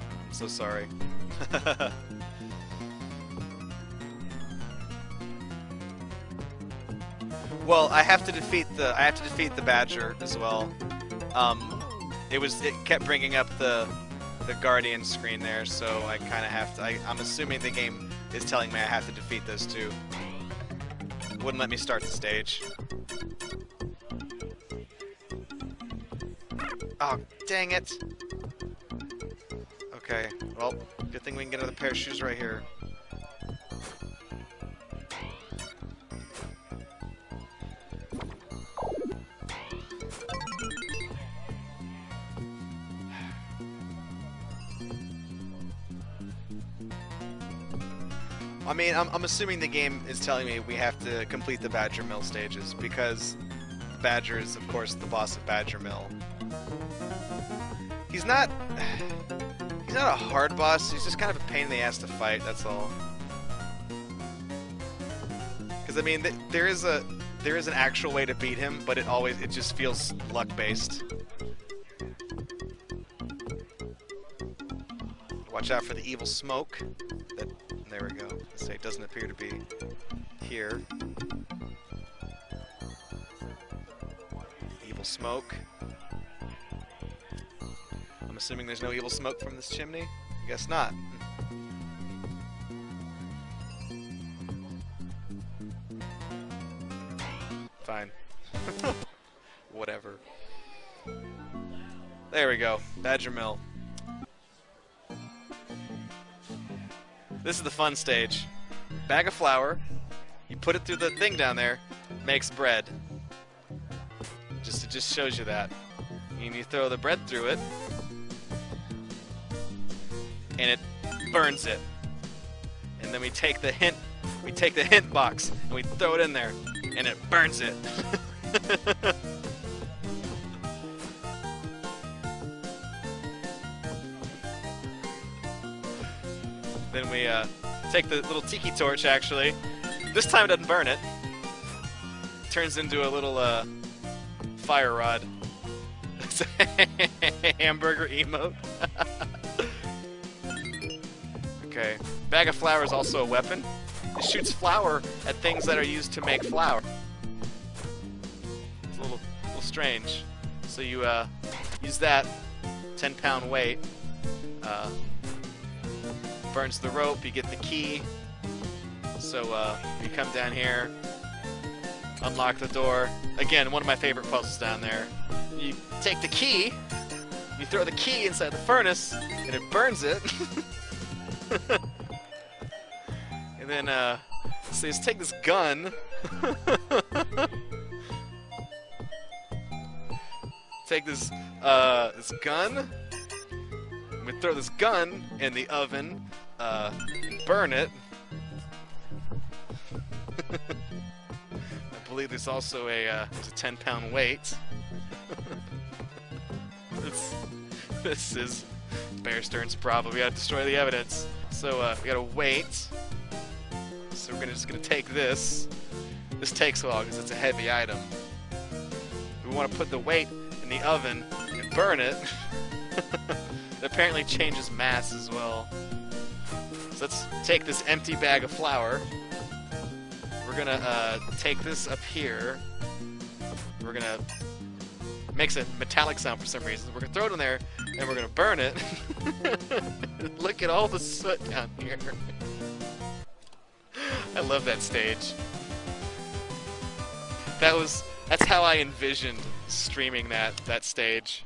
I'm so sorry. Well, I have to defeat the Badger as well. It kept bringing up the Guardian screen there, so I kind of have to. I'm assuming the game is telling me I have to defeat those two. Wouldn't let me start the stage. Oh, dang it! Okay, well, good thing we can get another pair of shoes right here. I mean, I'm assuming the game is telling me we have to complete the Badger Mill stages, because Badger is, of course, the boss of Badger Mill. He's not a hard boss, he's just kind of a pain in the ass to fight, that's all. Because, I mean, there is an actual way to beat him, but it just feels luck-based. Watch out for the evil smoke. There we go. Let's say it doesn't appear to be here. Evil smoke. I'm assuming there's no evil smoke from this chimney? I guess not. Fine. Whatever. There we go. Badger Mill. This is the fun stage. Bag of flour, you put it through the thing down there, makes bread. It just shows you that. And you throw the bread through it, and it burns it. And then we take the hint box and we throw it in there, and it burns it. Then we take the little tiki torch, actually. This time it doesn't burn it. It turns into a little fire rod. It's a hamburger emote. Okay. Bag of flour is also a weapon. It shoots flour at things that are used to make flour. It's a little strange. So you use that 10-pound weight. Burns the rope, you get the key. So you come down here, unlock the door. Again, one of my favorite puzzles down there. You take the key, you throw the key inside the furnace, and it burns it. And then, so you just take this gun. Take this gun. We throw this gun in the oven. And burn it. I believe there's also a 10-pound weight. This is Bear Stearns Bravo. We gotta destroy the evidence. So we gotta wait. So we're just gonna take this. This takes a while because it's a heavy item. We want to put the weight in the oven and burn it. It apparently changes mass as well. So let's take this empty bag of flour. We're gonna take this up here. We're gonna makes a metallic sound for some reason. We're gonna throw it in there and we're gonna burn it. Look at all the soot down here. I love that stage. That's how I envisioned streaming that stage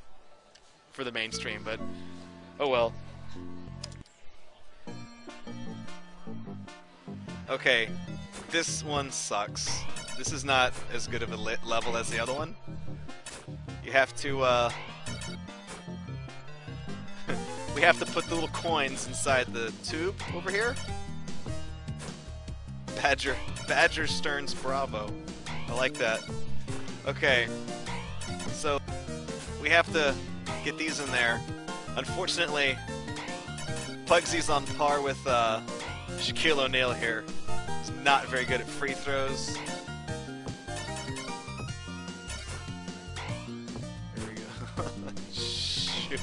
for the mainstream, but oh well. Okay, this one sucks. This is not as good of a level as the other one. You have to, we have to put the little coins inside the tube over here. Badger Stearns Bravo. I like that. Okay, so we have to get these in there. Unfortunately, Puggsy's on par with Shaquille O'Neal here. He's not very good at free throws. There we go. Shoot.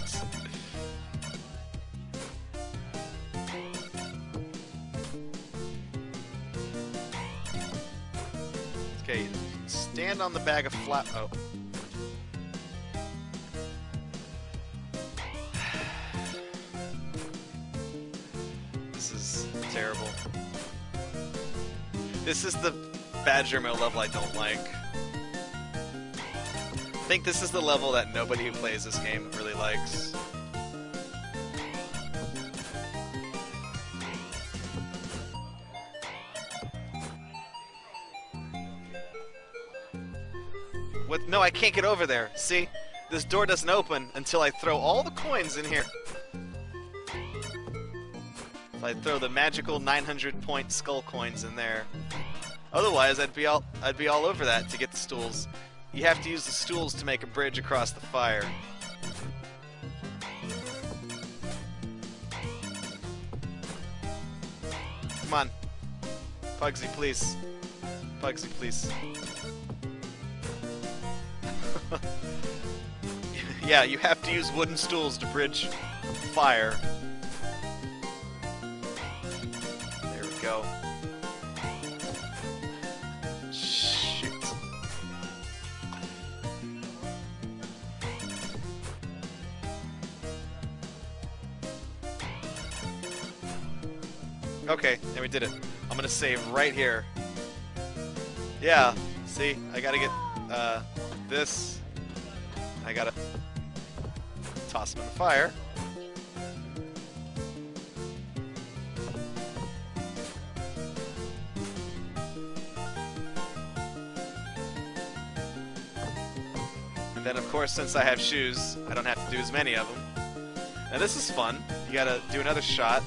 Okay, stand on the bag of flat. Oh. This is terrible. This is the Badger mode level I don't like. I think this is the level that nobody who plays this game really likes. What? No, I can't get over there. See? This door doesn't open until I throw all the coins in here. If I throw the magical 900-point skull coins in there. Otherwise, I'd be all over that to get the stools. You have to use the stools to make a bridge across the fire. Come on. Puggsy, please. Puggsy, please. Yeah, you have to use wooden stools to bridge fire. There we go. Shoot. Okay, and we did it. I'm gonna save right here. Yeah, see, I gotta get this. I gotta toss them in the fire. And then, of course, since I have shoes, I don't have to do as many of them. Now this is fun. You gotta do another shot.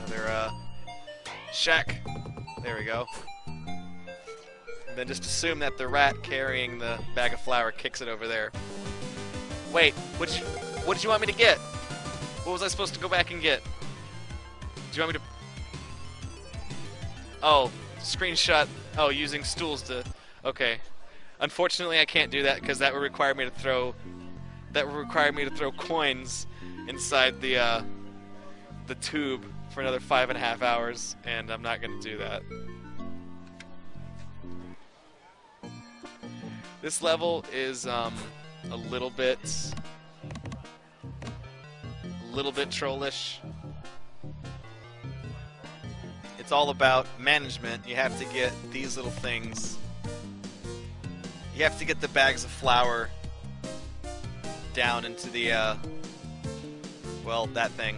Another shack. There we go. And then just assume that the rat carrying the bag of flour kicks it over there. Wait, what did you want me to get? What was I supposed to go back and get? Do you want me to... Oh, screenshot. Oh, using stools to... Okay. Unfortunately, I can't do that because that would require me to throw... That would require me to throw coins inside the tube for another 5.5 hours, and I'm not going to do that. This level is a little bit trollish. It's all about management. You have to get these little things. You have to get the bags of flour down into the well, that thing.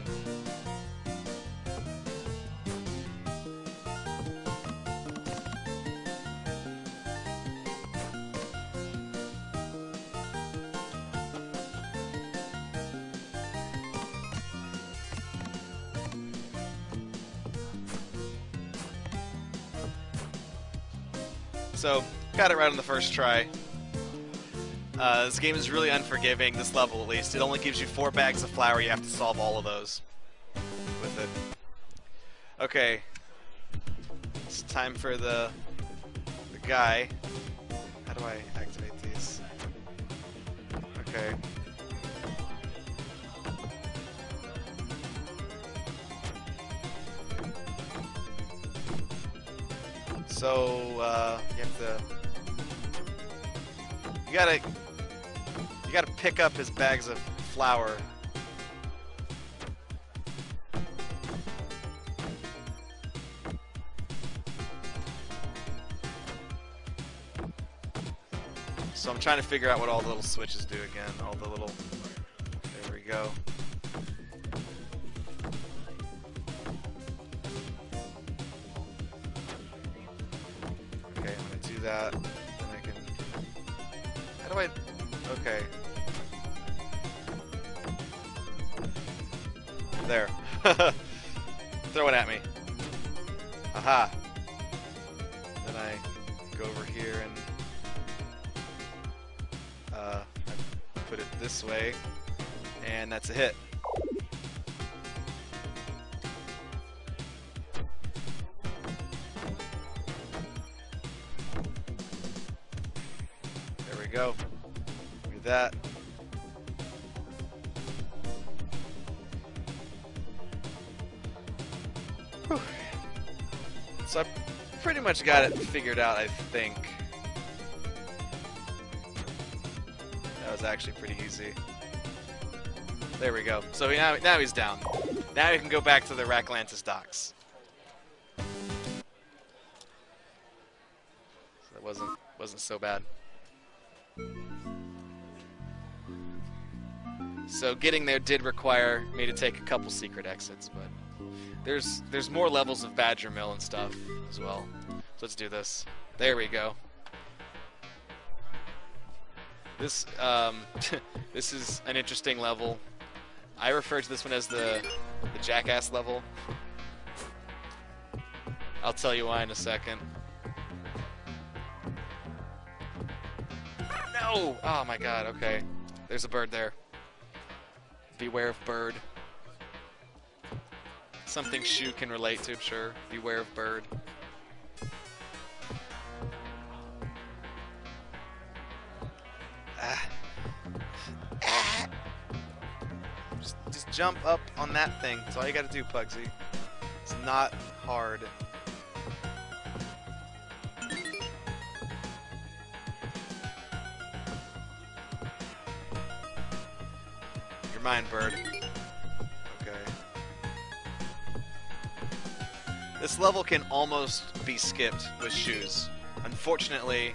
So, got it right on the first try. This game is really unforgiving, this level at least. It only gives you 4 bags of flour, you have to solve all of those with it. Okay. It's time for the guy. How do I activate these? Okay. So, you have to... You gotta pick up his bags of flour. So I'm trying to figure out what all the little switches do again. All the little... There we go. Okay, I'm gonna do that. Then I can... How do I... Okay. There. Throw it at me. Aha. Then I go over here and I put it this way, and that's a hit. There we go. Do that. Whew. So I pretty much got it figured out, I think. That was actually pretty easy. There we go. So now he's down. Now we can go back to the Raklantis docks. wasn't so bad. So getting there did require me to take a couple secret exits, but there's more levels of Badger Mill and stuff as well. So let's do this. There we go. This this is an interesting level. I refer to this one as the jackass level. I'll tell you why in a second. No! Oh my god, okay. There's a bird there. Beware of bird. Something Shu can relate to, sure. Beware of bird. Just jump up on that thing. That's all you gotta do, Puggsy. It's not hard. You're mine, bird. Okay. This level can almost be skipped with shoes. Unfortunately,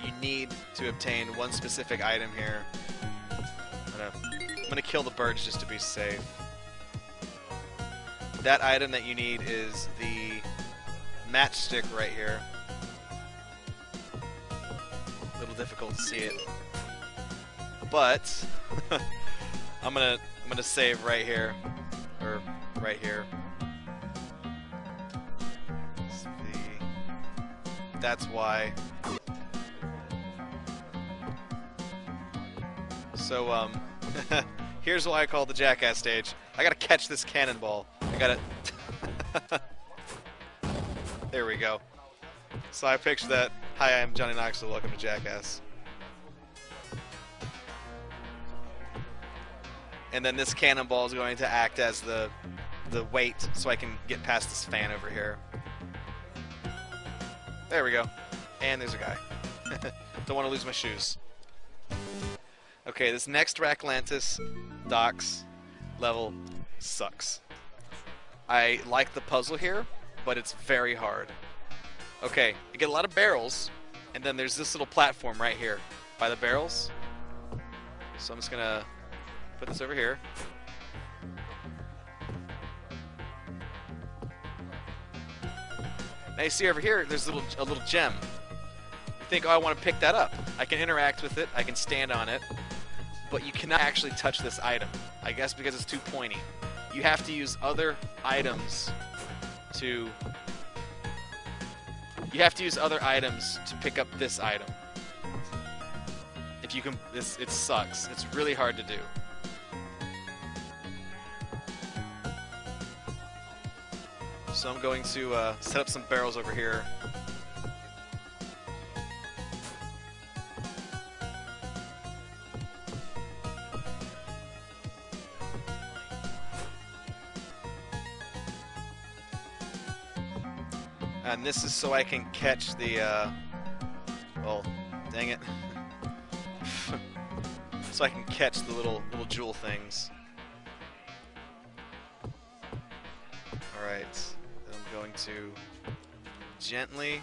you need to obtain one specific item here. I'm gonna kill the birds just to be safe. That item that you need is the matchstick right here. A little difficult to see it, but I'm gonna save right here, or right here. That's why. So here's why I call the jackass stage. I gotta catch this cannonball. I gotta. There we go. So I picture that. Hi, I'm Johnny Knoxville. Welcome to Jackass. And then this cannonball is going to act as the weight, so I can get past this fan over here. There we go. And there's a guy. Don't want to lose my shoes. Okay, this next Racklantis docks level sucks. I like the puzzle here, but it's very hard. Okay, you get a lot of barrels, and then there's this little platform right here by the barrels. So I'm just gonna put this over here. Now you see over here, there's a little gem. You think, oh, I want to pick that up. I can interact with it, I can stand on it, but you cannot actually touch this item. I guess because it's too pointy. You have to use other items to... You have to use other items to pick up this item. If you can... It sucks. It's really hard to do. So I'm going to set up some barrels over here. And this is so I can catch the, well, dang it. So I can catch the little jewel things. Alright, I'm going to gently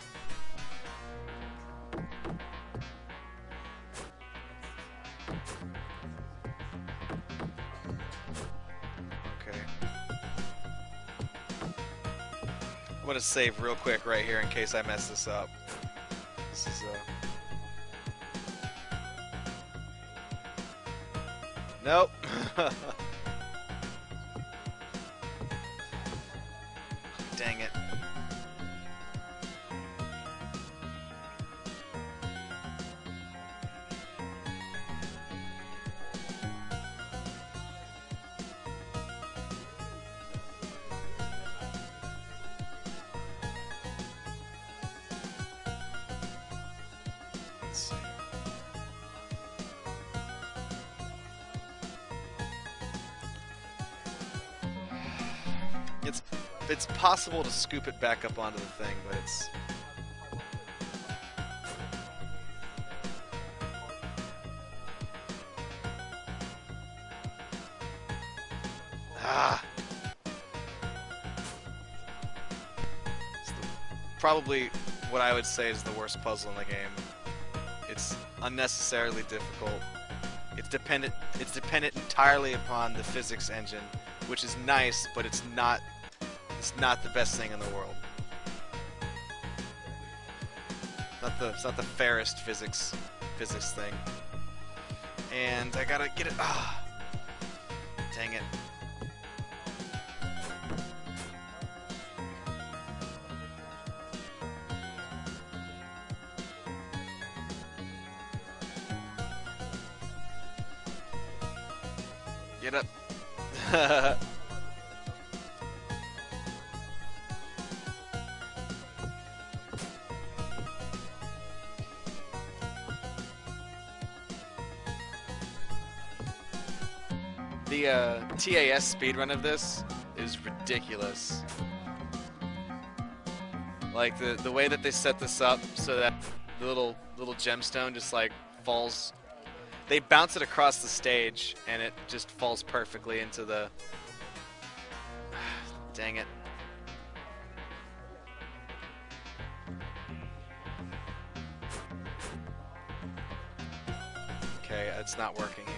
I'm gonna save real quick right here in case I mess this up. This is nope. Dang it. It's possible to scoop it back up onto the thing, but it's... It's probably what I would say is the worst puzzle in the game. It's unnecessarily difficult. It's dependent entirely upon the physics engine, which is nice, but it's not the best thing in the world. It's not the fairest physics thing. And I gotta get it. Ah, dang it. Get up. The TAS speedrun of this is ridiculous. Like the way that they set this up so that the little gemstone just like falls. They bounce it across the stage and it just falls perfectly into the. Dang it. Okay, it's not working here.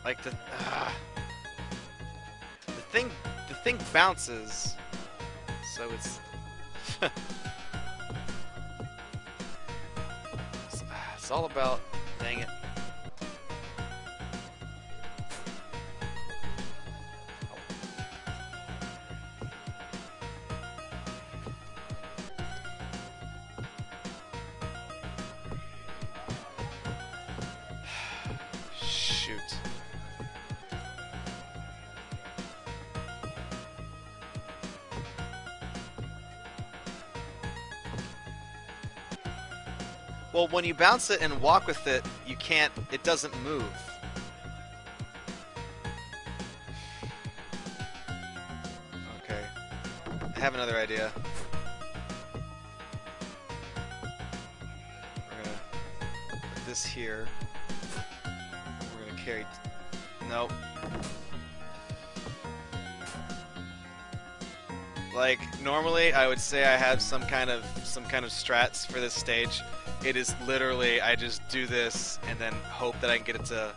Like the thing bounces, so it's it's all about, dang it. Shoot. Well, when you bounce it and walk with it, you can't, it doesn't move. Okay. I have another idea. We're gonna put this here. We're gonna carry, nope. Like, normally I would say I have some kind of strats for this stage. It is literally, I just do this and then hope that I can get it to...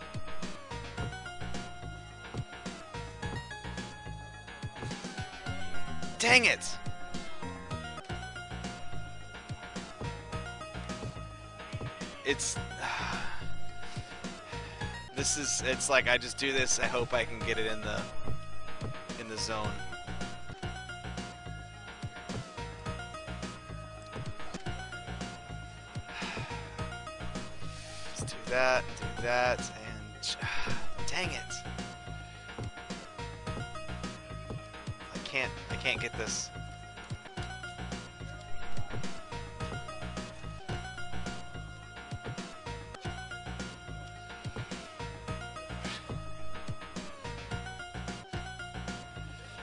Dang it! It's... it's like I just do this, I hope I can get it in the zone. Do that, and dang it! I can't get this.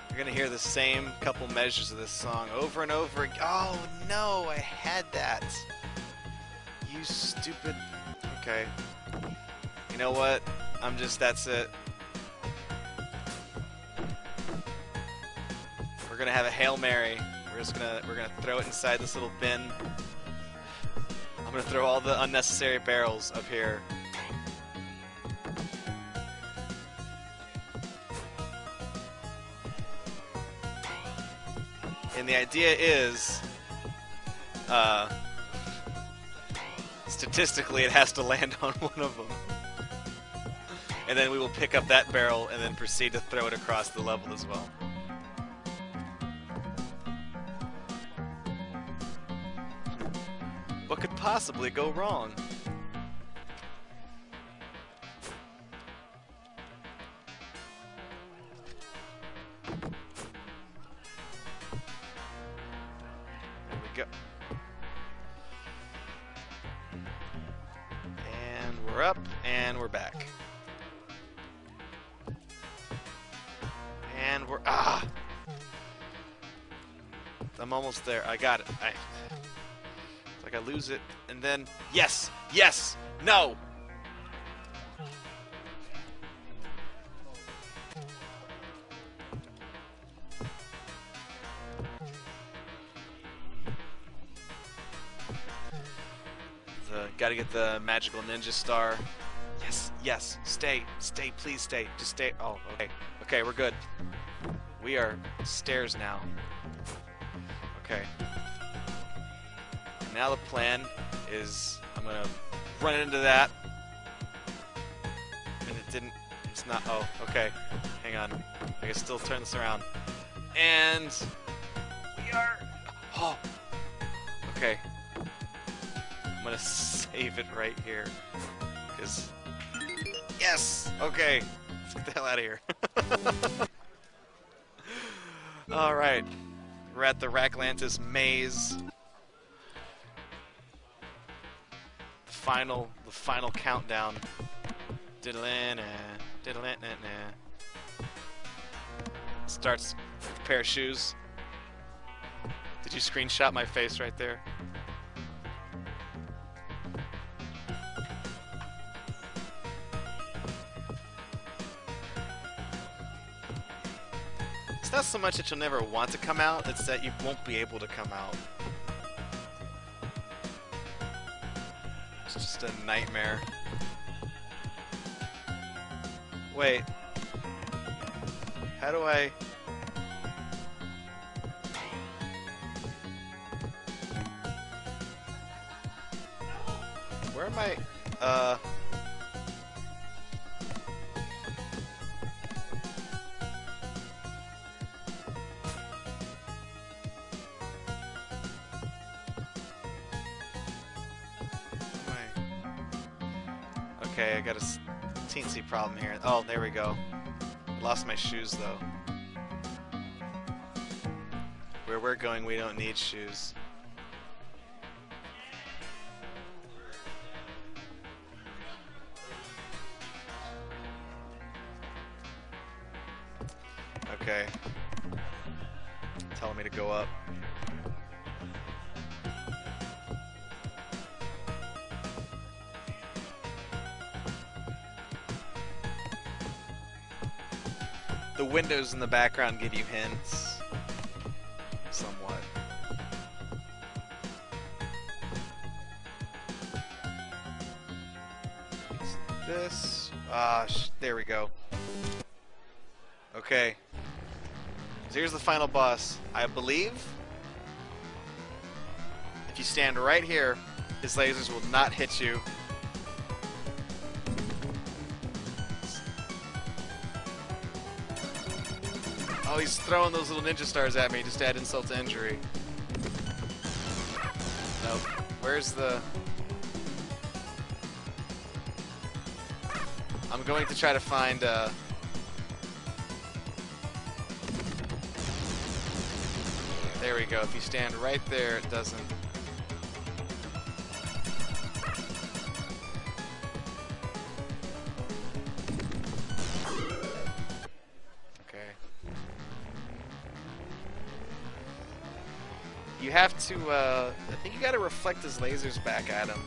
You're gonna hear the same couple measures of this song over and over again. Oh no, I had that. You stupid. Okay. You know what? That's it. We're gonna have a Hail Mary. We're gonna throw it inside this little bin. I'm gonna throw all the unnecessary barrels up here. And the idea is, statistically, it has to land on one of them. And then we will pick up that barrel and then proceed to throw it across the level as well. What could possibly go wrong? There we go. And we're up, and we're back. And we're... Ah! I'm almost there. I got it. It's like I lose it, and then... Yes! Yes! No! Gotta get the magical ninja star. Yes, yes. Stay, please stay. Just stay. Oh, okay. Okay, we're good. We are stairs now. Okay. Now the plan is I'm gonna run into that. And it didn't. It's not. Oh, okay. Hang on. I can still turn this around. And we are. Oh. Okay. I'm gonna save it right here. Because. Yes! Okay. Let's get the hell out of here. Alright. We're at the Raklantis maze. The final countdown. Starts with a pair of shoes. Did you screenshot my face right there? It's not so much that you'll never want to come out, it's that you won't be able to come out. It's just a nightmare. Wait. How do I... Where am I? Okay, I got a teensy problem here. Oh, there we go. Lost my shoes, though. Where we're going, we don't need shoes. Okay. Telling me to go up. The windows in the background give you hints. Somewhat. It's this. There we go. Okay. So here's the final boss. I believe if you stand right here, his lasers will not hit you. Oh, he's throwing those little ninja stars at me just to add insult to injury. Nope. Where's the... I'm going to try to find... There we go. If you stand right there, it doesn't... You have to, I think you gotta reflect his lasers back at him.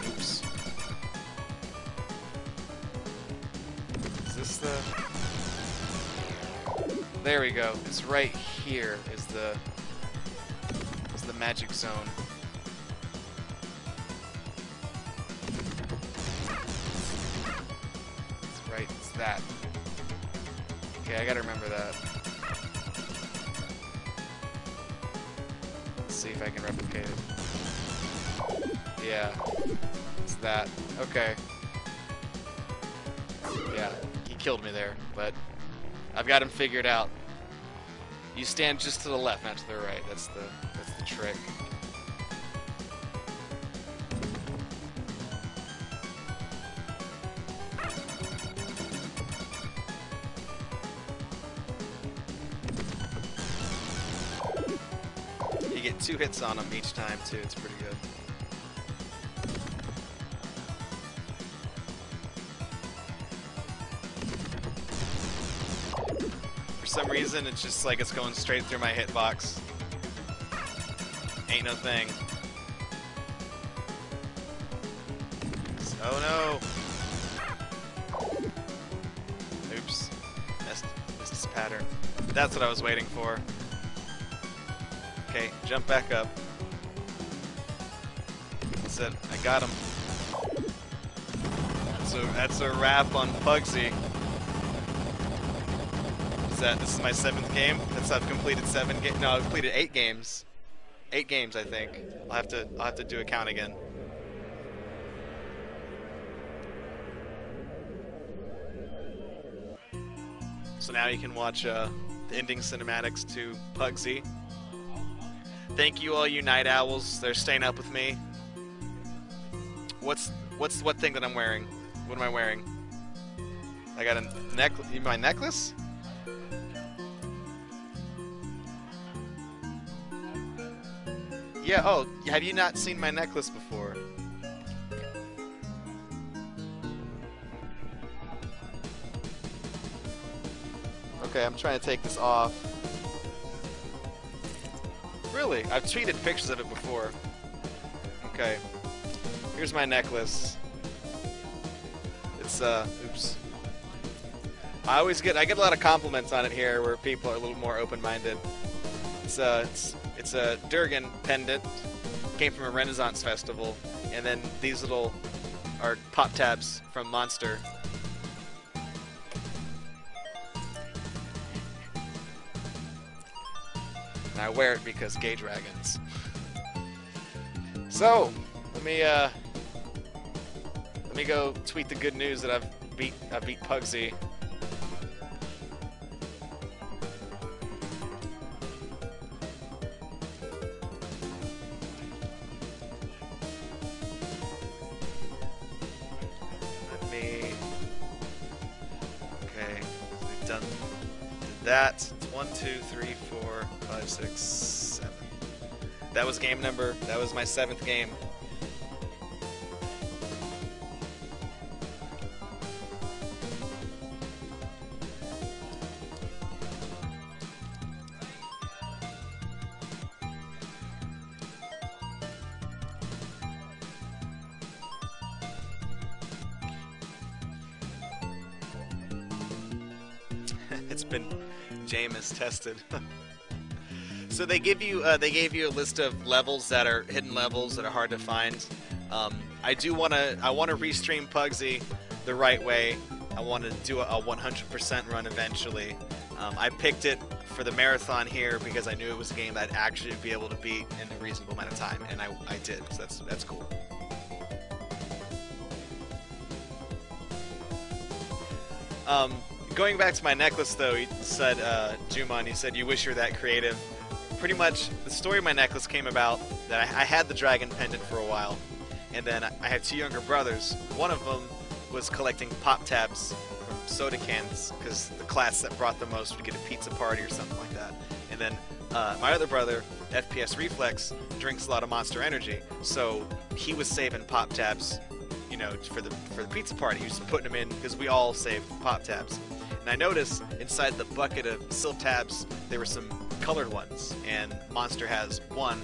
Oops. Is this the... There we go. It's right here is the magic zone. That. Okay, I gotta remember that. Let's see if I can replicate it. Yeah, it's that. Okay. Yeah, he killed me there, but I've got him figured out. You stand just to the left, not to the right. That's the trick. You get 2 hits on them each time, too. It's pretty good. For some reason, it's just like it's going straight through my hitbox. Ain't no thing. Oh no! Oops. Missed his pattern. That's what I was waiting for. Okay, jump back up. That's it. I got him. That's a wrap on Puggsy. This is my 7th game. I've completed 7 games. No, I've completed 8 games. 8 games, I think. I'll have to do a count again. So now you can watch the ending cinematics to Puggsy. Thank you all you night owls. They're staying up with me. What thing that I'm wearing? What am I wearing? I got a necklace. My necklace? Yeah, oh, have you not seen my necklace before? Okay, I'm trying to take this off. Really? I've tweeted pictures of it before. Okay. Here's my necklace. It's, oops. I get a lot of compliments on it here where people are a little more open-minded. It's a Durgan pendant. Came from a Renaissance festival. And then these little are pop tabs from Monster. And I wear it because gay dragons. So, let me go tweet the good news that I beat Puggsy. Okay, so we've done that. It's 1, 2, 3, 4, 5, 6, 7. That was game number. That was my 7th game. It's been Jameis tested. So they gave you a list of levels that are hidden levels that are hard to find. I want to restream Puggsy the right way. I want to do a 100% run eventually. I picked it for the marathon here because I knew it was a game that I'd actually be able to beat in a reasonable amount of time, and I did. So that's cool. Going back to my necklace, though, he said, Juman, he said, you wish you were that creative. Pretty much, the story of my necklace came about that I had the dragon pendant for a while, and then I had 2 younger brothers. One of them was collecting pop tabs from soda cans, because the class that brought the most would get a pizza party or something like that. And then my other brother, FPS Reflex, drinks a lot of Monster Energy, so he was saving pop tabs, you know, for the pizza party. He was putting them in, because we all saved pop tabs. And I noticed inside the bucket of silk tabs there were some colored ones, and Monster has one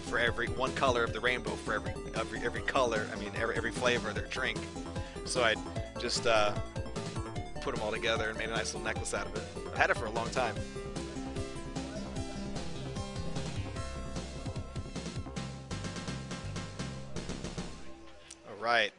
color of the rainbow for every color. I mean every flavor of their drink. So I just put them all together and made a nice little necklace out of it. I had it for a long time. All right.